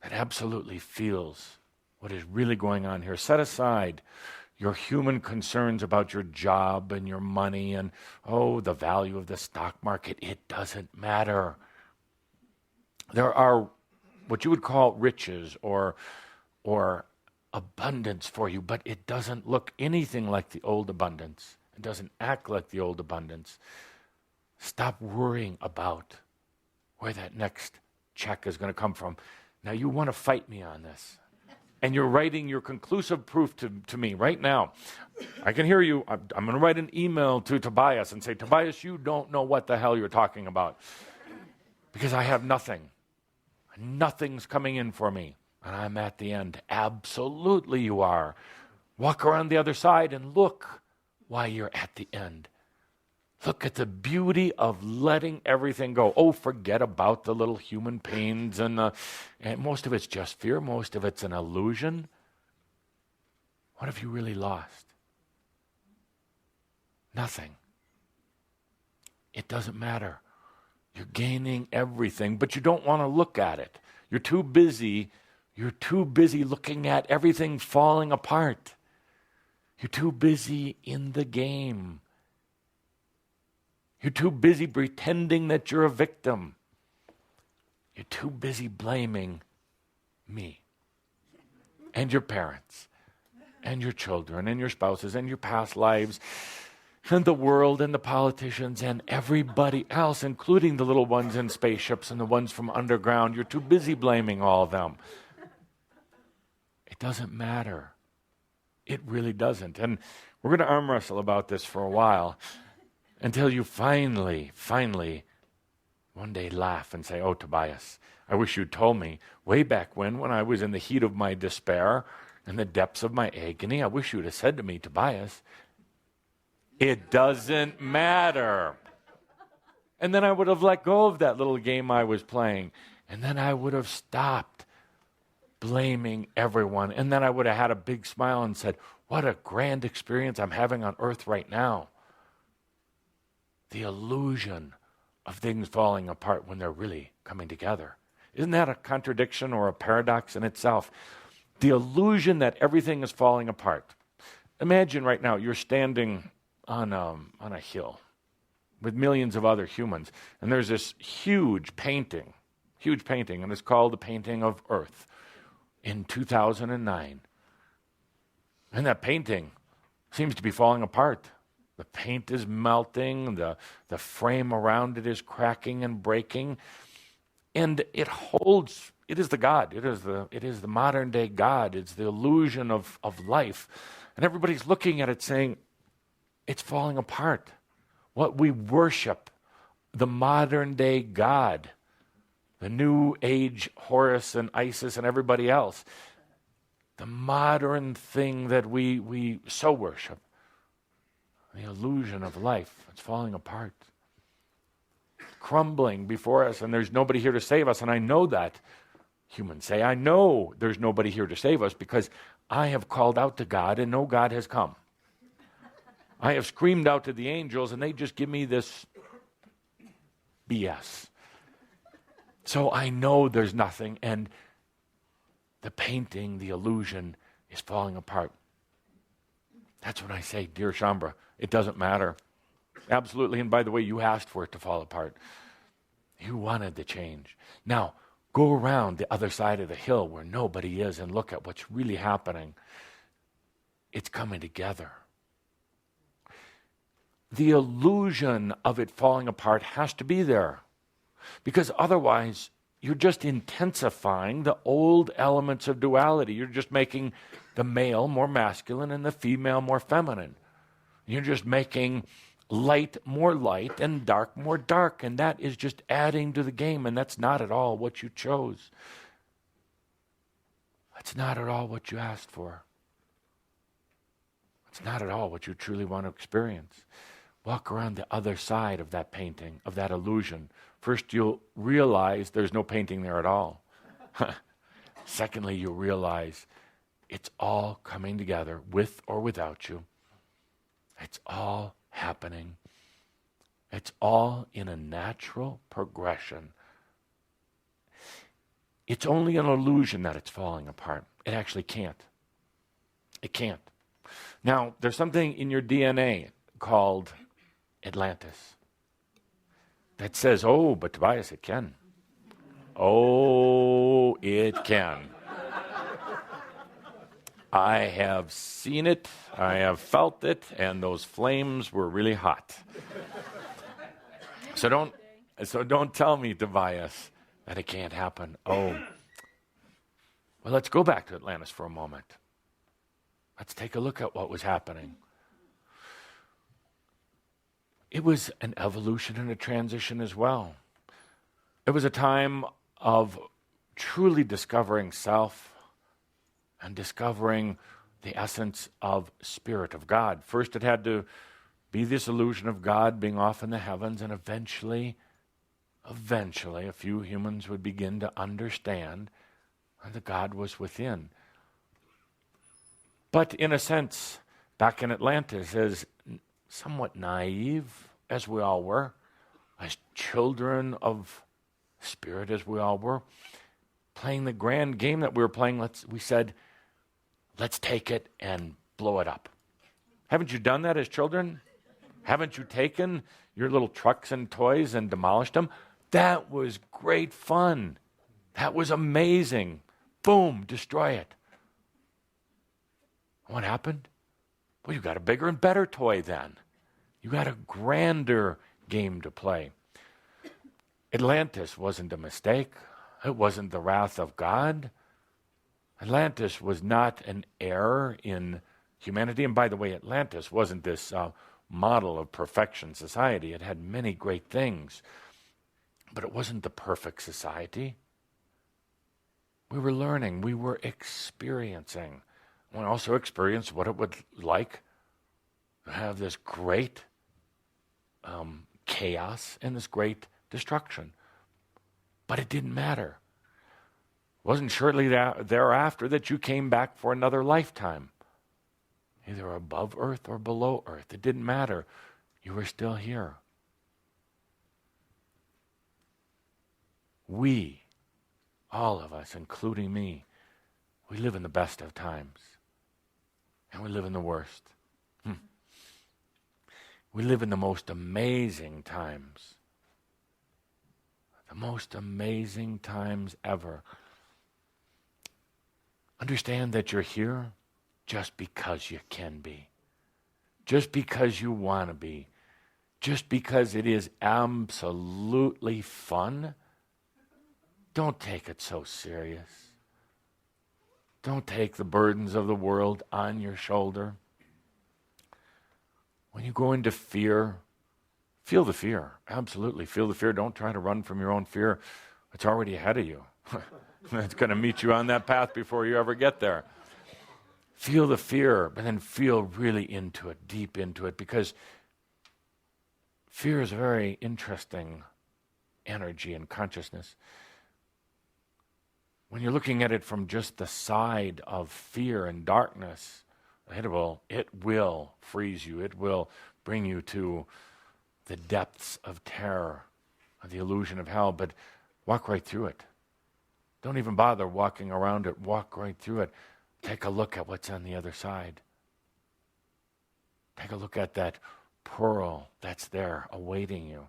[SPEAKER 1] that absolutely feels what is really going on here. Set aside your human concerns about your job and your money and, the value of the stock market. It doesn't matter. There are what you would call riches or abundance for you, but it doesn't look anything like the old abundance. It doesn't act like the old abundance. Stop worrying about where that next check is going to come from. Now, you want to fight me on this. And you're writing your conclusive proof to me right now. I can hear you. I'm going to write an email to Tobias and say, Tobias, you don't know what the hell you're talking about. Because I have nothing. Nothing's coming in for me. And I'm at the end. Absolutely you are. Walk around the other side and look why you're at the end. Look at the beauty of letting everything go. Forget about the little human pains and most of it's just fear. Most of it's an illusion. What have you really lost? Nothing. It doesn't matter. You're gaining everything, but you don't want to look at it. You're too busy looking at everything falling apart. You're too busy in the game. You're too busy pretending that you're a victim. You're too busy blaming me and your parents and your children and your spouses and your past lives and the world and the politicians and everybody else, including the little ones in spaceships and the ones from underground. You're too busy blaming all of them. It doesn't matter. It really doesn't. And we're going to arm wrestle about this for a while. Until you finally, one day laugh and say, Tobias, I wish you'd told me way back when I was in the heat of my despair and the depths of my agony, I wish you'd have said to me, Tobias, it doesn't matter. And then I would have let go of that little game I was playing. And then I would have stopped blaming everyone. And then I would have had a big smile and said, what a grand experience I'm having on earth right now. The illusion of things falling apart when they're really coming together. Isn't that a contradiction or a paradox in itself? The illusion that everything is falling apart. Imagine right now you're standing on a hill with millions of other humans, and there's this huge painting, and it's called the Painting of Earth in 2009. And that painting seems to be falling apart. The paint is melting, the frame around it is cracking and breaking, and it is the God, it is the modern day God, it's the illusion of life. And everybody's looking at it saying, it's falling apart. What we worship, the modern day God, the new age Horus and Isis and everybody else, the modern thing that we so worship, the illusion of life, it's falling apart. Crumbling before us, and there's nobody here to save us. And I know that. Humans say, I know there's nobody here to save us because I have called out to God and no God has come. I have screamed out to the angels and they just give me this BS. So I know there's nothing, and the painting, the illusion is falling apart. That's when I say, dear Shambra, it doesn't matter. Absolutely. And by the way, you asked for it to fall apart. You wanted the change. Now, go around the other side of the hill where nobody is and look at what's really happening. It's coming together. The illusion of it falling apart has to be there, because otherwise you're just intensifying the old elements of duality. You're just making the male more masculine and the female more feminine. You're just making light more light and dark more dark, and that is just adding to the game, and that's not at all what you chose. That's not at all what you asked for. It's not at all what you truly want to experience. Walk around the other side of that painting, of that illusion. First, you'll realize there's no painting there at all. Secondly, you'll realize it's all coming together with or without you. It's all happening. It's all in a natural progression. It's only an illusion that it's falling apart. It actually can't. It can't. Now, there's something in your DNA called Atlantis that says, oh, but Tobias, it can. Oh, it can. I have seen it, I have felt it, and those flames were really hot. So don't tell me, Tobias, that it can't happen. Oh. Well, let's go back to Atlantis for a moment. Let's take a look at what was happening. It was an evolution and a transition as well. It was a time of truly discovering self and discovering the essence of Spirit of God. First, it had to be this illusion of God being off in the heavens, and eventually, a few humans would begin to understand that God was within. But in a sense, back in Atlantis, as somewhat naive as we all were, as children of Spirit as we all were, playing the grand game that we were playing, we said, let's take it and blow it up. Haven't you done that as children? Haven't you taken your little trucks and toys and demolished them? That was great fun. That was amazing. Boom, destroy it. What happened? Well, you got a bigger and better toy then. You got a grander game to play. Atlantis wasn't a mistake. It wasn't the wrath of God. Atlantis was not an error in humanity. And by the way, Atlantis wasn't this model of perfection society. It had many great things. But it wasn't the perfect society. We were learning. We were experiencing. We also experienced what it would like to have this great chaos and this great destruction. But it didn't matter. It wasn't shortly thereafter that you came back for another lifetime. Either above earth or below earth. It didn't matter. You were still here. We, all of us, including me, we live in the best of times. And we live in the worst. We live in the most amazing times. The most amazing times ever. Understand that you're here just because you can be. Just because you want to be. Just because it is absolutely fun. Don't take it so serious. Don't take the burdens of the world on your shoulder. When you go into fear, feel the fear. Absolutely, feel the fear. Don't try to run from your own fear. It's already ahead of you. It's going to meet you on that path before you ever get there. Feel the fear, but then feel really into it, deep into it, because fear is a very interesting energy and consciousness. When you're looking at it from just the side of fear and darkness, it will freeze you. It will bring you to the depths of terror, of the illusion of hell, but walk right through it. Don't even bother walking around it. Walk right through it. Take a look at what's on the other side. Take a look at that pearl that's there awaiting you.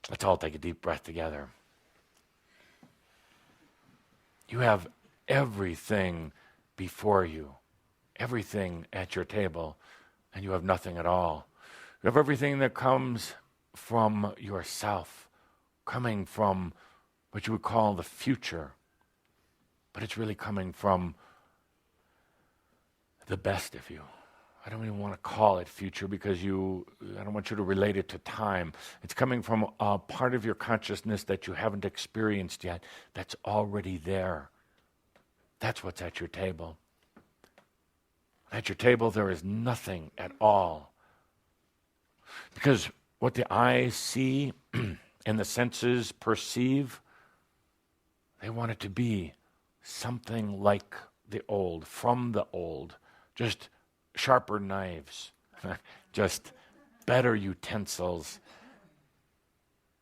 [SPEAKER 1] Let's all take a deep breath together. You have everything before you, everything at your table, and you have nothing at all. You have everything that comes from yourself, coming from what you would call the future, but it's really coming from the best of you, I don't even want to call it future because I don't want you to relate it to time. It's coming from a part of your consciousness that you haven't experienced yet, that's already there. That's what's at your table. At your table, there is nothing at all. Because what the eyes see and the senses perceive, they want it to be something like the old, from the old, just sharper knives, just better utensils,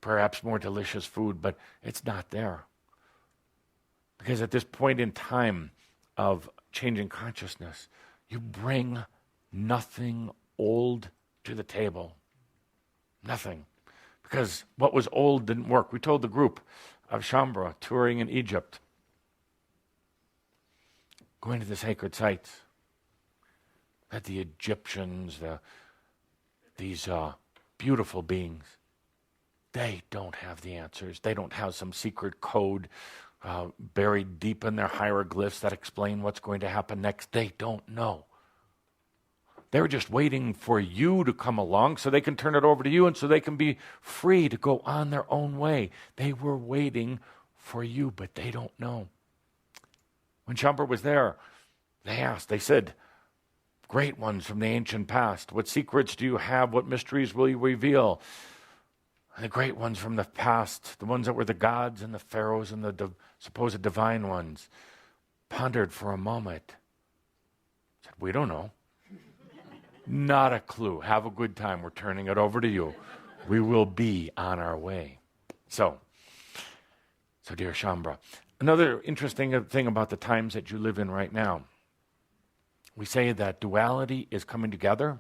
[SPEAKER 1] perhaps more delicious food, but it's not there. Because at this point in time of changing consciousness, you bring nothing old to the table. Nothing. Because what was old didn't work. We told the group of Shambra touring in Egypt, going to the sacred sites, that the Egyptians, these beautiful beings, they don't have the answers. They don't have some secret code buried deep in their hieroglyphs that explain what's going to happen next. They don't know. They're just waiting for you to come along so they can turn it over to you and so they can be free to go on their own way. They were waiting for you, but they don't know. When Shambra was there, they asked, they said, great ones from the ancient past, what secrets do you have? What mysteries will you reveal? And the great ones from the past, the ones that were the gods and the pharaohs and the supposed divine ones, pondered for a moment. Said, we don't know. Not a clue. Have a good time. We're turning it over to you. We will be on our way. So dear Shambra, another interesting thing about the times that you live in right now, we say that duality is coming together.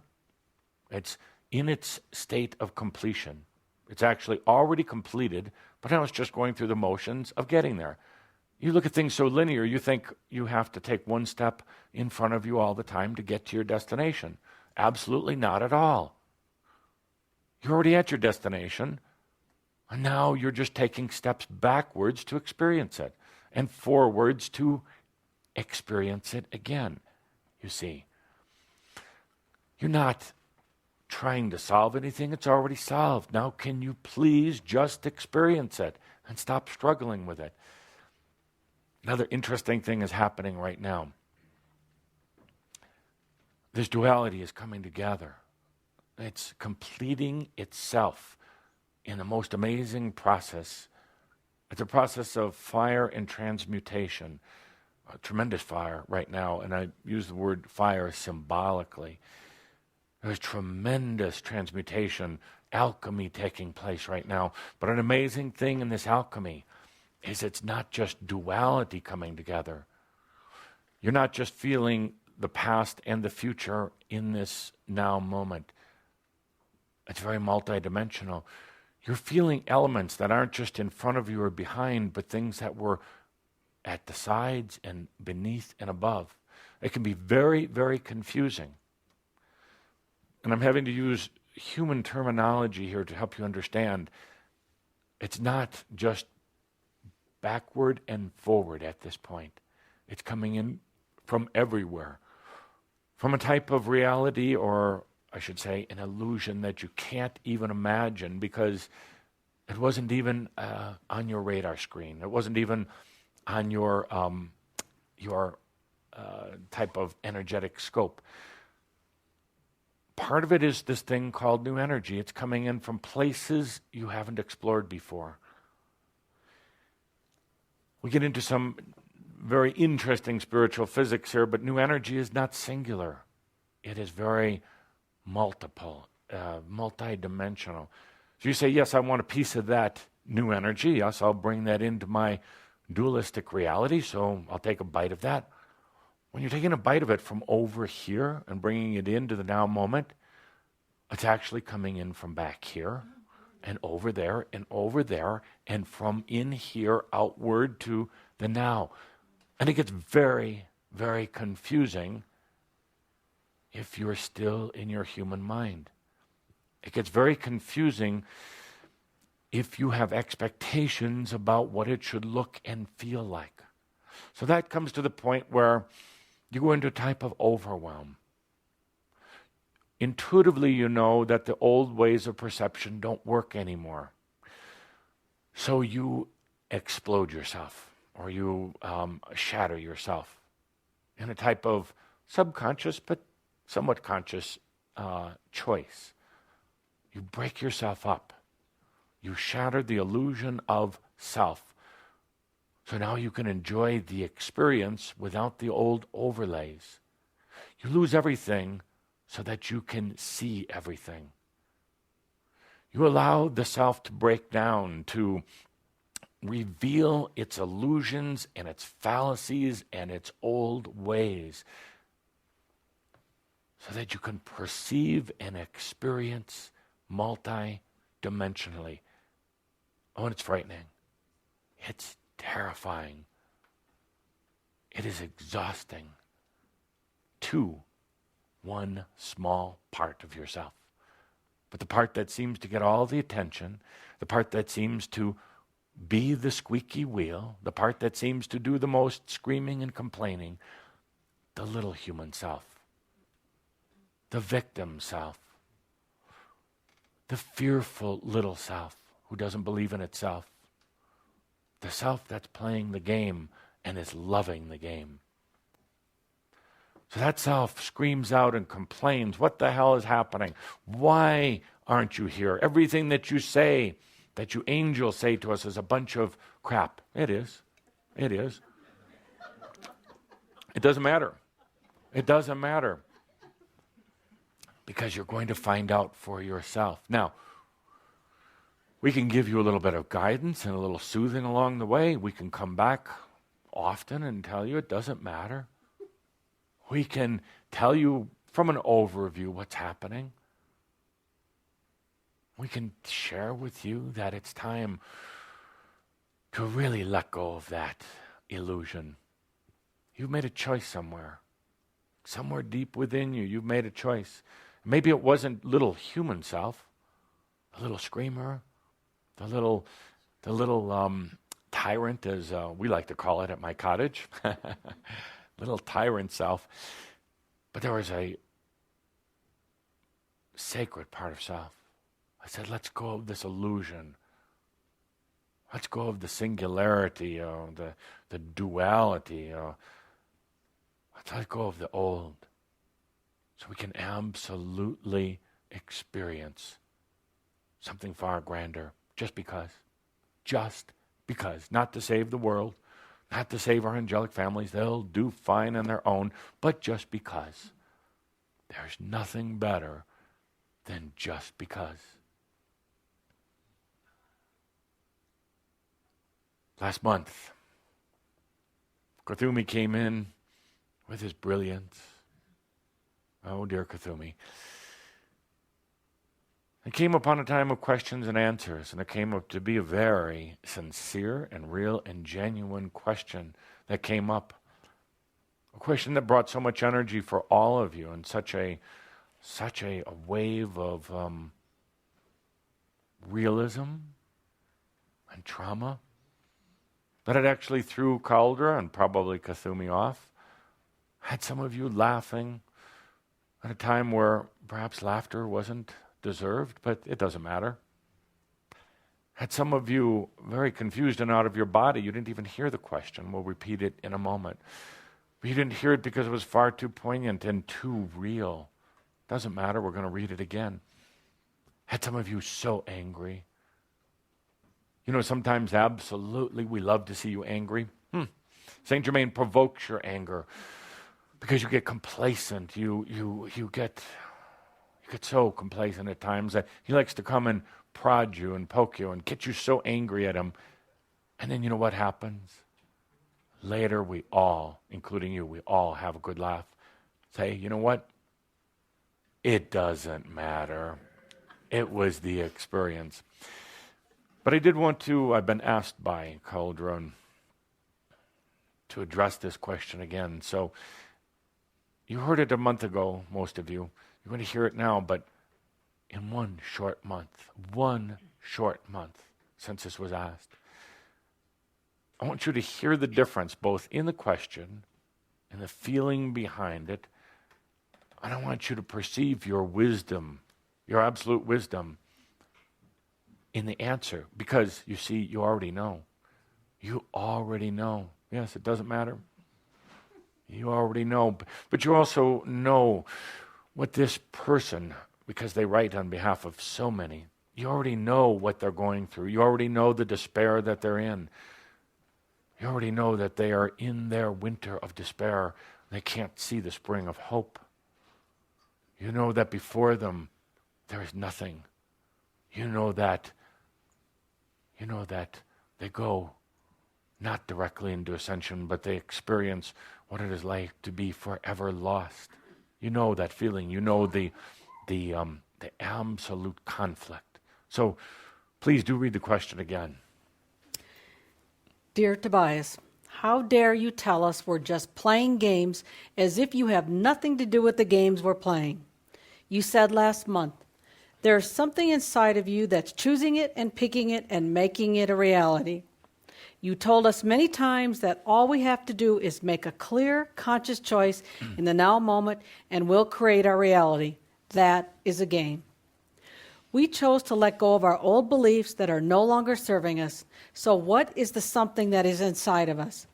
[SPEAKER 1] It's in its state of completion. It's actually already completed, but now it's just going through the motions of getting there. You look at things so linear, you think you have to take one step in front of you all the time to get to your destination. Absolutely not at all. You're already at your destination, and now you're just taking steps backwards to experience it, and forwards to experience it again. You see, you're not trying to solve anything. It's already solved. Now can you please just experience it and stop struggling with it? Another interesting thing is happening right now. This duality is coming together. It's completing itself in the most amazing process. It's a process of fire and transmutation. A tremendous fire right now, and I use the word fire symbolically. There's tremendous transmutation, alchemy taking place right now. But an amazing thing in this alchemy is it's not just duality coming together. You're not just feeling the past and the future in this now moment. It's very multidimensional. You're feeling elements that aren't just in front of you or behind, but things that were at the sides and beneath and above. It can be very, very confusing. And I'm having to use human terminology here to help you understand. It's not just backward and forward at this point. It's coming in from everywhere. From a type of reality, or I should say an illusion that you can't even imagine because it wasn't even on your radar screen. It wasn't even on your type of energetic scope. Part of it is this thing called new energy. It's coming in from places you haven't explored before. We get into some very interesting spiritual physics here, but new energy is not singular. It is very multiple, multidimensional. So you say, yes, I want a piece of that new energy. Yes, I'll bring that into my dualistic reality, so I'll take a bite of that. When you're taking a bite of it from over here and bringing it into the now moment, it's actually coming in from back here and over there and from in here outward to the now. And it gets very, very confusing if you're still in your human mind. It gets very confusing if you have expectations about what it should look and feel like. So that comes to the point where you go into a type of overwhelm. intuitively you know that the old ways of perception don't work anymore. So you explode yourself, or you shatter yourself in a type of subconscious but somewhat conscious choice. You break yourself up. You shatter the illusion of self. So now you can enjoy the experience without the old overlays. You lose everything so that you can see everything. You allow the self to break down, to reveal its illusions and its fallacies and its old ways, so that you can perceive and experience multi-dimensionally. Oh, and it's frightening. It's terrifying. It is exhausting. To one small part of yourself. But the part that seems to get all the attention, the part that seems to be the squeaky wheel, the part that seems to do the most screaming and complaining, the little human self, the victim self, the fearful little self who doesn't believe in itself, the self that's playing the game and is loving the game. So that self screams out and complains, what the hell is happening? Why aren't you here? Everything that you say, that you angels say to us is a bunch of crap. It is. It is. It doesn't matter. It doesn't matter. Because you're going to find out for yourself. Now, we can give you a little bit of guidance and a little soothing along the way. We can come back often and tell you it doesn't matter. We can tell you from an overview what's happening. We can share with you that it's time to really let go of that illusion. You've made a choice somewhere. Somewhere deep within you, you've made a choice. Maybe it wasn't little human self, the little screamer, the little tyrant, as we like to call it at my cottage. Little tyrant self. But there was a sacred part of self. I said, let's go of this illusion. Let's go of the singularity, the duality. Let's let go of the old. So we can absolutely experience something far grander. Just because. Just because. Not to save the world. Not to save our angelic families. They'll do fine on their own. But just because. There's nothing better than just because. Last month, Kuthumi came in with his brilliance. Oh, dear Kuthumi. It came upon a time of questions and answers, and it came up to be a very sincere and real and genuine question that came up. A question that brought so much energy for all of you, and such a wave of realism and trauma that it actually threw Cauldre and probably Kuthumi off. Had some of you laughing at a time where perhaps laughter wasn't deserved, but it doesn't matter. Had some of you very confused and out of your body. You didn't even hear the question. We'll repeat it in a moment. But you didn't hear it because it was far too poignant and too real. Doesn't matter. We're going to read it again. Had some of you so angry. You know, sometimes absolutely we love to see you angry. Saint Germain provokes your anger because you get complacent. You get so complacent at times that he likes to come and prod you and poke you and get you so angry at him. And then you know what happens? Later we all, including you, we all have a good laugh. Say, you know what? It doesn't matter. It was the experience. But I did want to, I've been asked by Cauldre to address this question again. So you heard it a month ago, most of you. You're going to hear it now, but in one short month since this was asked, I want you to hear the difference both in the question and the feeling behind it. And I want you to perceive your wisdom, your absolute wisdom, in the answer. Because, you see, you already know. You already know. Yes, it doesn't matter. You already know. But you also know what this person, because they write on behalf of so many, you already know what they're going through. You already know the despair that they're in. You already know that they are in their winter of despair. They can't see the spring of hope. You know that before them there is nothing. You know that they go not directly into ascension, but they experience what it is like to be forever lost. You know that feeling. You know the absolute conflict. So please do read the question again.
[SPEAKER 2] Dear Tobias, how dare you tell us we're just playing games as if you have nothing to do with the games we're playing? You said last month, there's something inside of you that's choosing it and picking it and making it a reality. You told us many times that all we have to do is make a clear, conscious choice in the now moment and we'll create our reality. That is a game. We chose to let go of our old beliefs that are no longer serving us. So what is the something that is inside of us?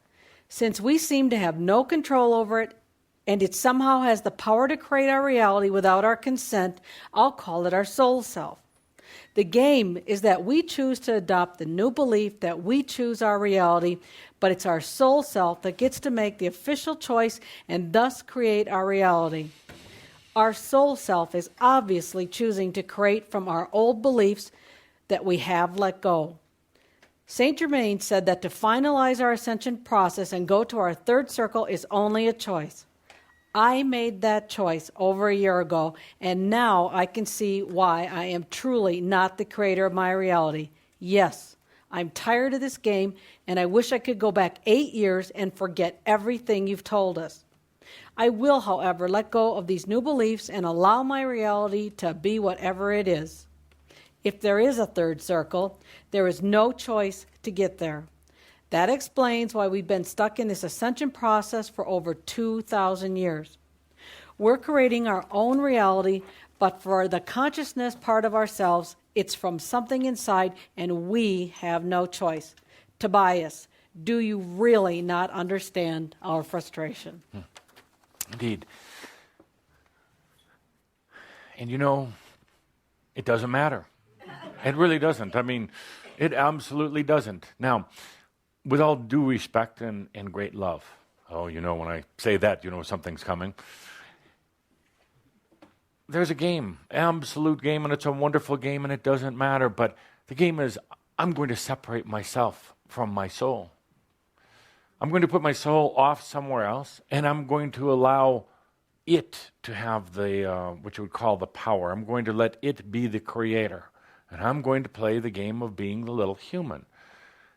[SPEAKER 2] Since we seem to have no control over it, and it somehow has the power to create our reality without our consent, I'll call it our soul self. The game is that we choose to adopt the new belief that we choose our reality, but it's our soul self that gets to make the official choice and thus create our reality. Our soul self is obviously choosing to create from our old beliefs that we have let go. Saint Germain said that to finalize our ascension process and go to our third circle is only a choice. I made that choice over a year ago, and now I can see why I am truly not the creator of my reality. Yes, I'm tired of this game, and I wish I could go back 8 years and forget everything you've told us. I will, however, let go of these new beliefs and allow my reality to be whatever it is. If there is a third circle, there is no choice to get there. That explains why we've been stuck in this ascension process for over 2,000 years. We're creating our own reality, but for the consciousness part of ourselves, it's from something inside, and we have no choice. Tobias, do you really not understand our frustration?
[SPEAKER 1] Indeed. And you know, it doesn't matter. It really doesn't. I mean, it absolutely doesn't. Now, with all due respect and great love, when I say that, something's coming. There's a game, absolute game, and it's a wonderful game, and it doesn't matter. But the game is, I'm going to separate myself from my soul. I'm going to put my soul off somewhere else, and I'm going to allow it to have the, what you would call the power. I'm going to let it be the creator, and I'm going to play the game of being the little human.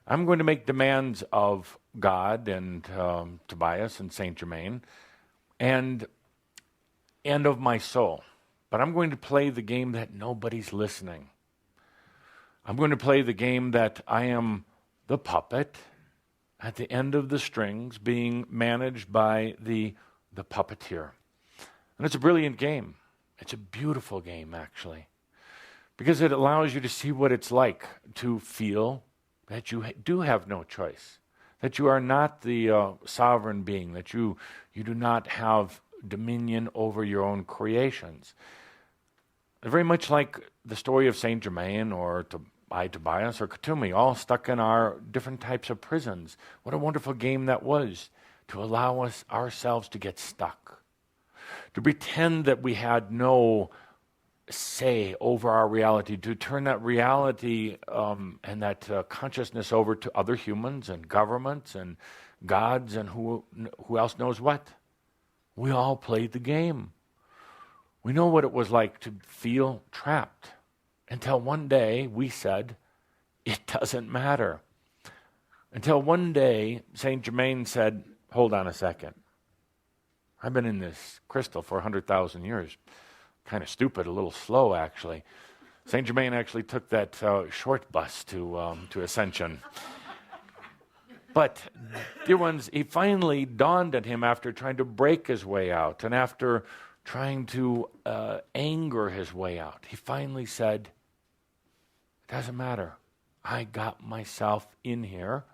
[SPEAKER 1] I'm going to make demands of God and Tobias and Saint Germain and of my soul. But I'm going to play the game that nobody's listening. I'm going to play the game that I am the puppet at the end of the strings being managed by the puppeteer. And it's a brilliant game. It's a beautiful game, actually, because it allows you to see what it's like to feel that you do have no choice, that you are not the sovereign being, that you do not have dominion over your own creations. Very much like the story of Saint Germain or Tobias or Kutumi, all stuck in our different types of prisons. What a wonderful game that was, to allow us ourselves to get stuck, to pretend that we had no say over our reality, to turn that reality and that consciousness over to other humans and governments and gods and who else knows what. We all played the game. We know what it was like to feel trapped until one day we said, it doesn't matter. Until one day Saint Germain said, hold on a second. I've been in this crystal for 100,000 years. Kind of stupid, a little slow, actually. Saint Germain actually took that short bus to Ascension. But, dear ones, it finally dawned on him after trying to break his way out and after trying to anger his way out. He finally said, it doesn't matter. I got myself in here.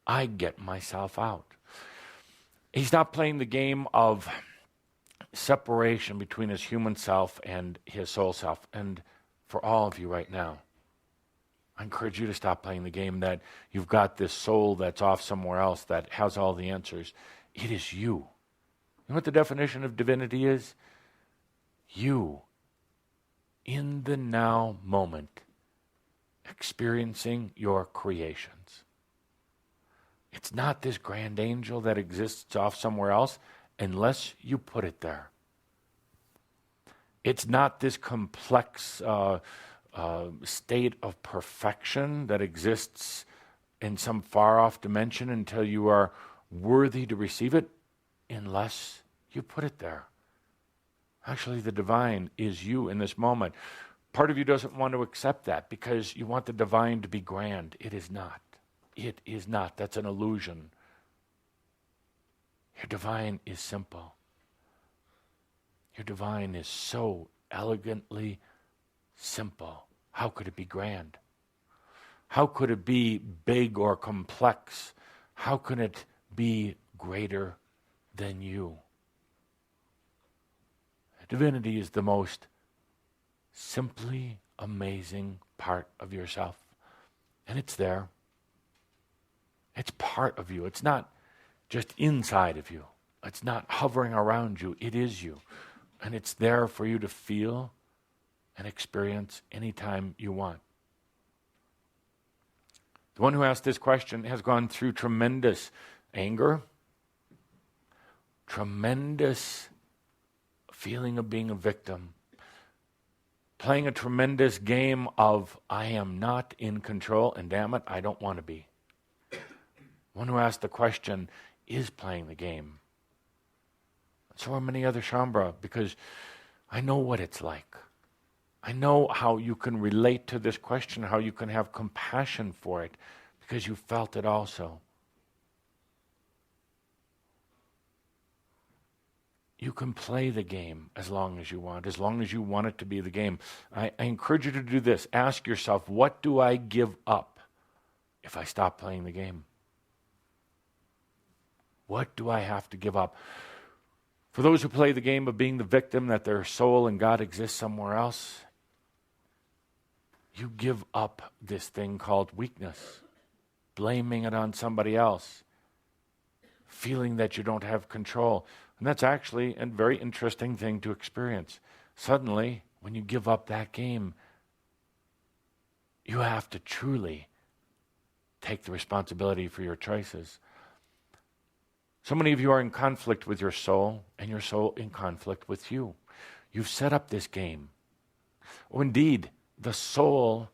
[SPEAKER 1] I get myself out. He's not playing the game of separation between his human self and his soul self. And for all of you right now, I encourage you to stop playing the game that you've got this soul that's off somewhere else that has all the answers. It is you. You know what the definition of divinity is? You, in the now moment, experiencing your creations. It's not this grand angel that exists off somewhere else unless you put it there. It's not this complex state of perfection that exists in some far-off dimension until you are worthy to receive it unless you put it there. Actually, the divine is you in this moment. Part of you doesn't want to accept that because you want the divine to be grand. It is not. It is not. That's an illusion. Your divine is simple. Your divine is so elegantly simple. How could it be grand? How could it be big or complex? How can it be greater than you? Divinity is the most simply amazing part of yourself. And it's there. It's part of you. It's not just inside of you. It's not hovering around you. It is you. And it's there for you to feel and experience anytime you want. The one who asked this question has gone through tremendous anger, tremendous feeling of being a victim, playing a tremendous game of, I am not in control, and damn it, I don't want to be. One who asked the question is playing the game. So are many other Shambra, because I know what it's like. I know how you can relate to this question, how you can have compassion for it, because you felt it also. You can play the game as long as you want it to be the game. I encourage you to do this. Ask yourself, what do I give up if I stop playing the game? What do I have to give up? For those who play the game of being the victim, that their soul and God exist somewhere else, you give up this thing called weakness, blaming it on somebody else, feeling that you don't have control. And that's actually a very interesting thing to experience. Suddenly, when you give up that game, you have to truly take the responsibility for your choices. So many of you are in conflict with your soul, and your soul in conflict with you. You've set up this game. Oh, indeed, the soul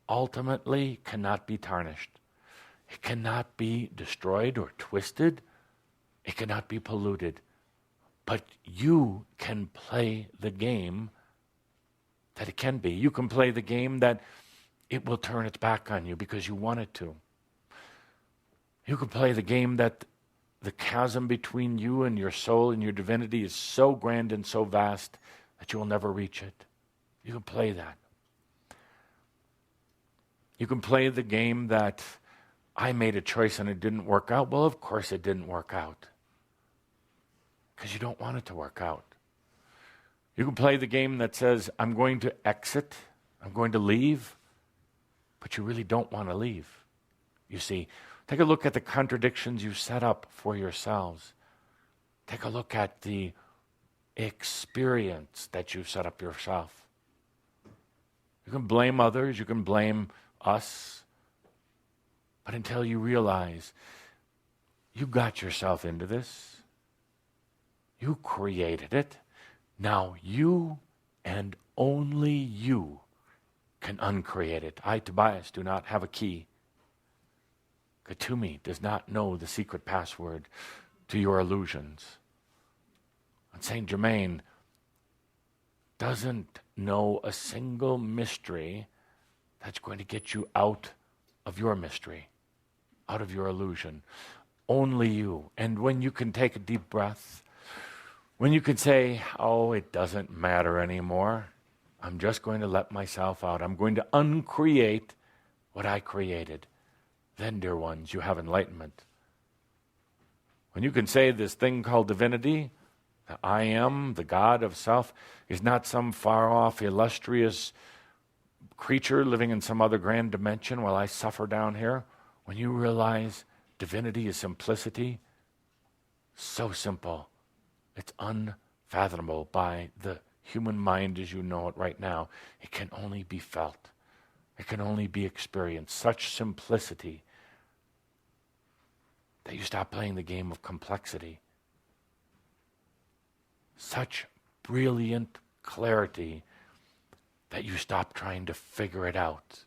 [SPEAKER 1] ultimately cannot be tarnished. It cannot be destroyed or twisted. It cannot be polluted. But you can play the game that it can be. You can play the game that it will turn its back on you because you want it to. You can play the game that the chasm between you and your soul and your divinity is so grand and so vast that you will never reach it. You can play that. You can play the game that I made a choice and it didn't work out. Well, of course it didn't work out, because you don't want it to work out. You can play the game that says, I'm going to exit, I'm going to leave, but you really don't want to leave. You see, take a look at the contradictions you've set up for yourselves. Take a look at the experience that you've set up yourself. You can blame others, you can blame us, but until you realize you got yourself into this, you created it, now you and only you can uncreate it. I, Tobias, do not have a key. Katumi does not know the secret password to your illusions. And Saint Germain doesn't know a single mystery that's going to get you out of your mystery, out of your illusion. Only you. And when you can take a deep breath When you can say, oh, it doesn't matter anymore. I'm just going to let myself out. I'm going to uncreate what I created. Then, dear ones, you have enlightenment. When you can say this thing called divinity, the I am, the God of self, is not some far-off, illustrious creature living in some other grand dimension while I suffer down here. When you realize divinity is simplicity, so simple, it's unfathomable by the human mind as you know it right now. It can only be felt. It can only be experienced. Such simplicity that you stop playing the game of complexity. Such brilliant clarity that you stop trying to figure it out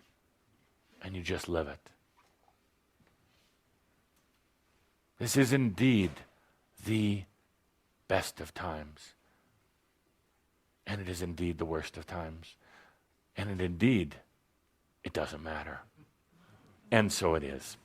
[SPEAKER 1] and you just live it. This is indeed the best of times. And it is indeed the worst of times. And it doesn't matter. And so it is.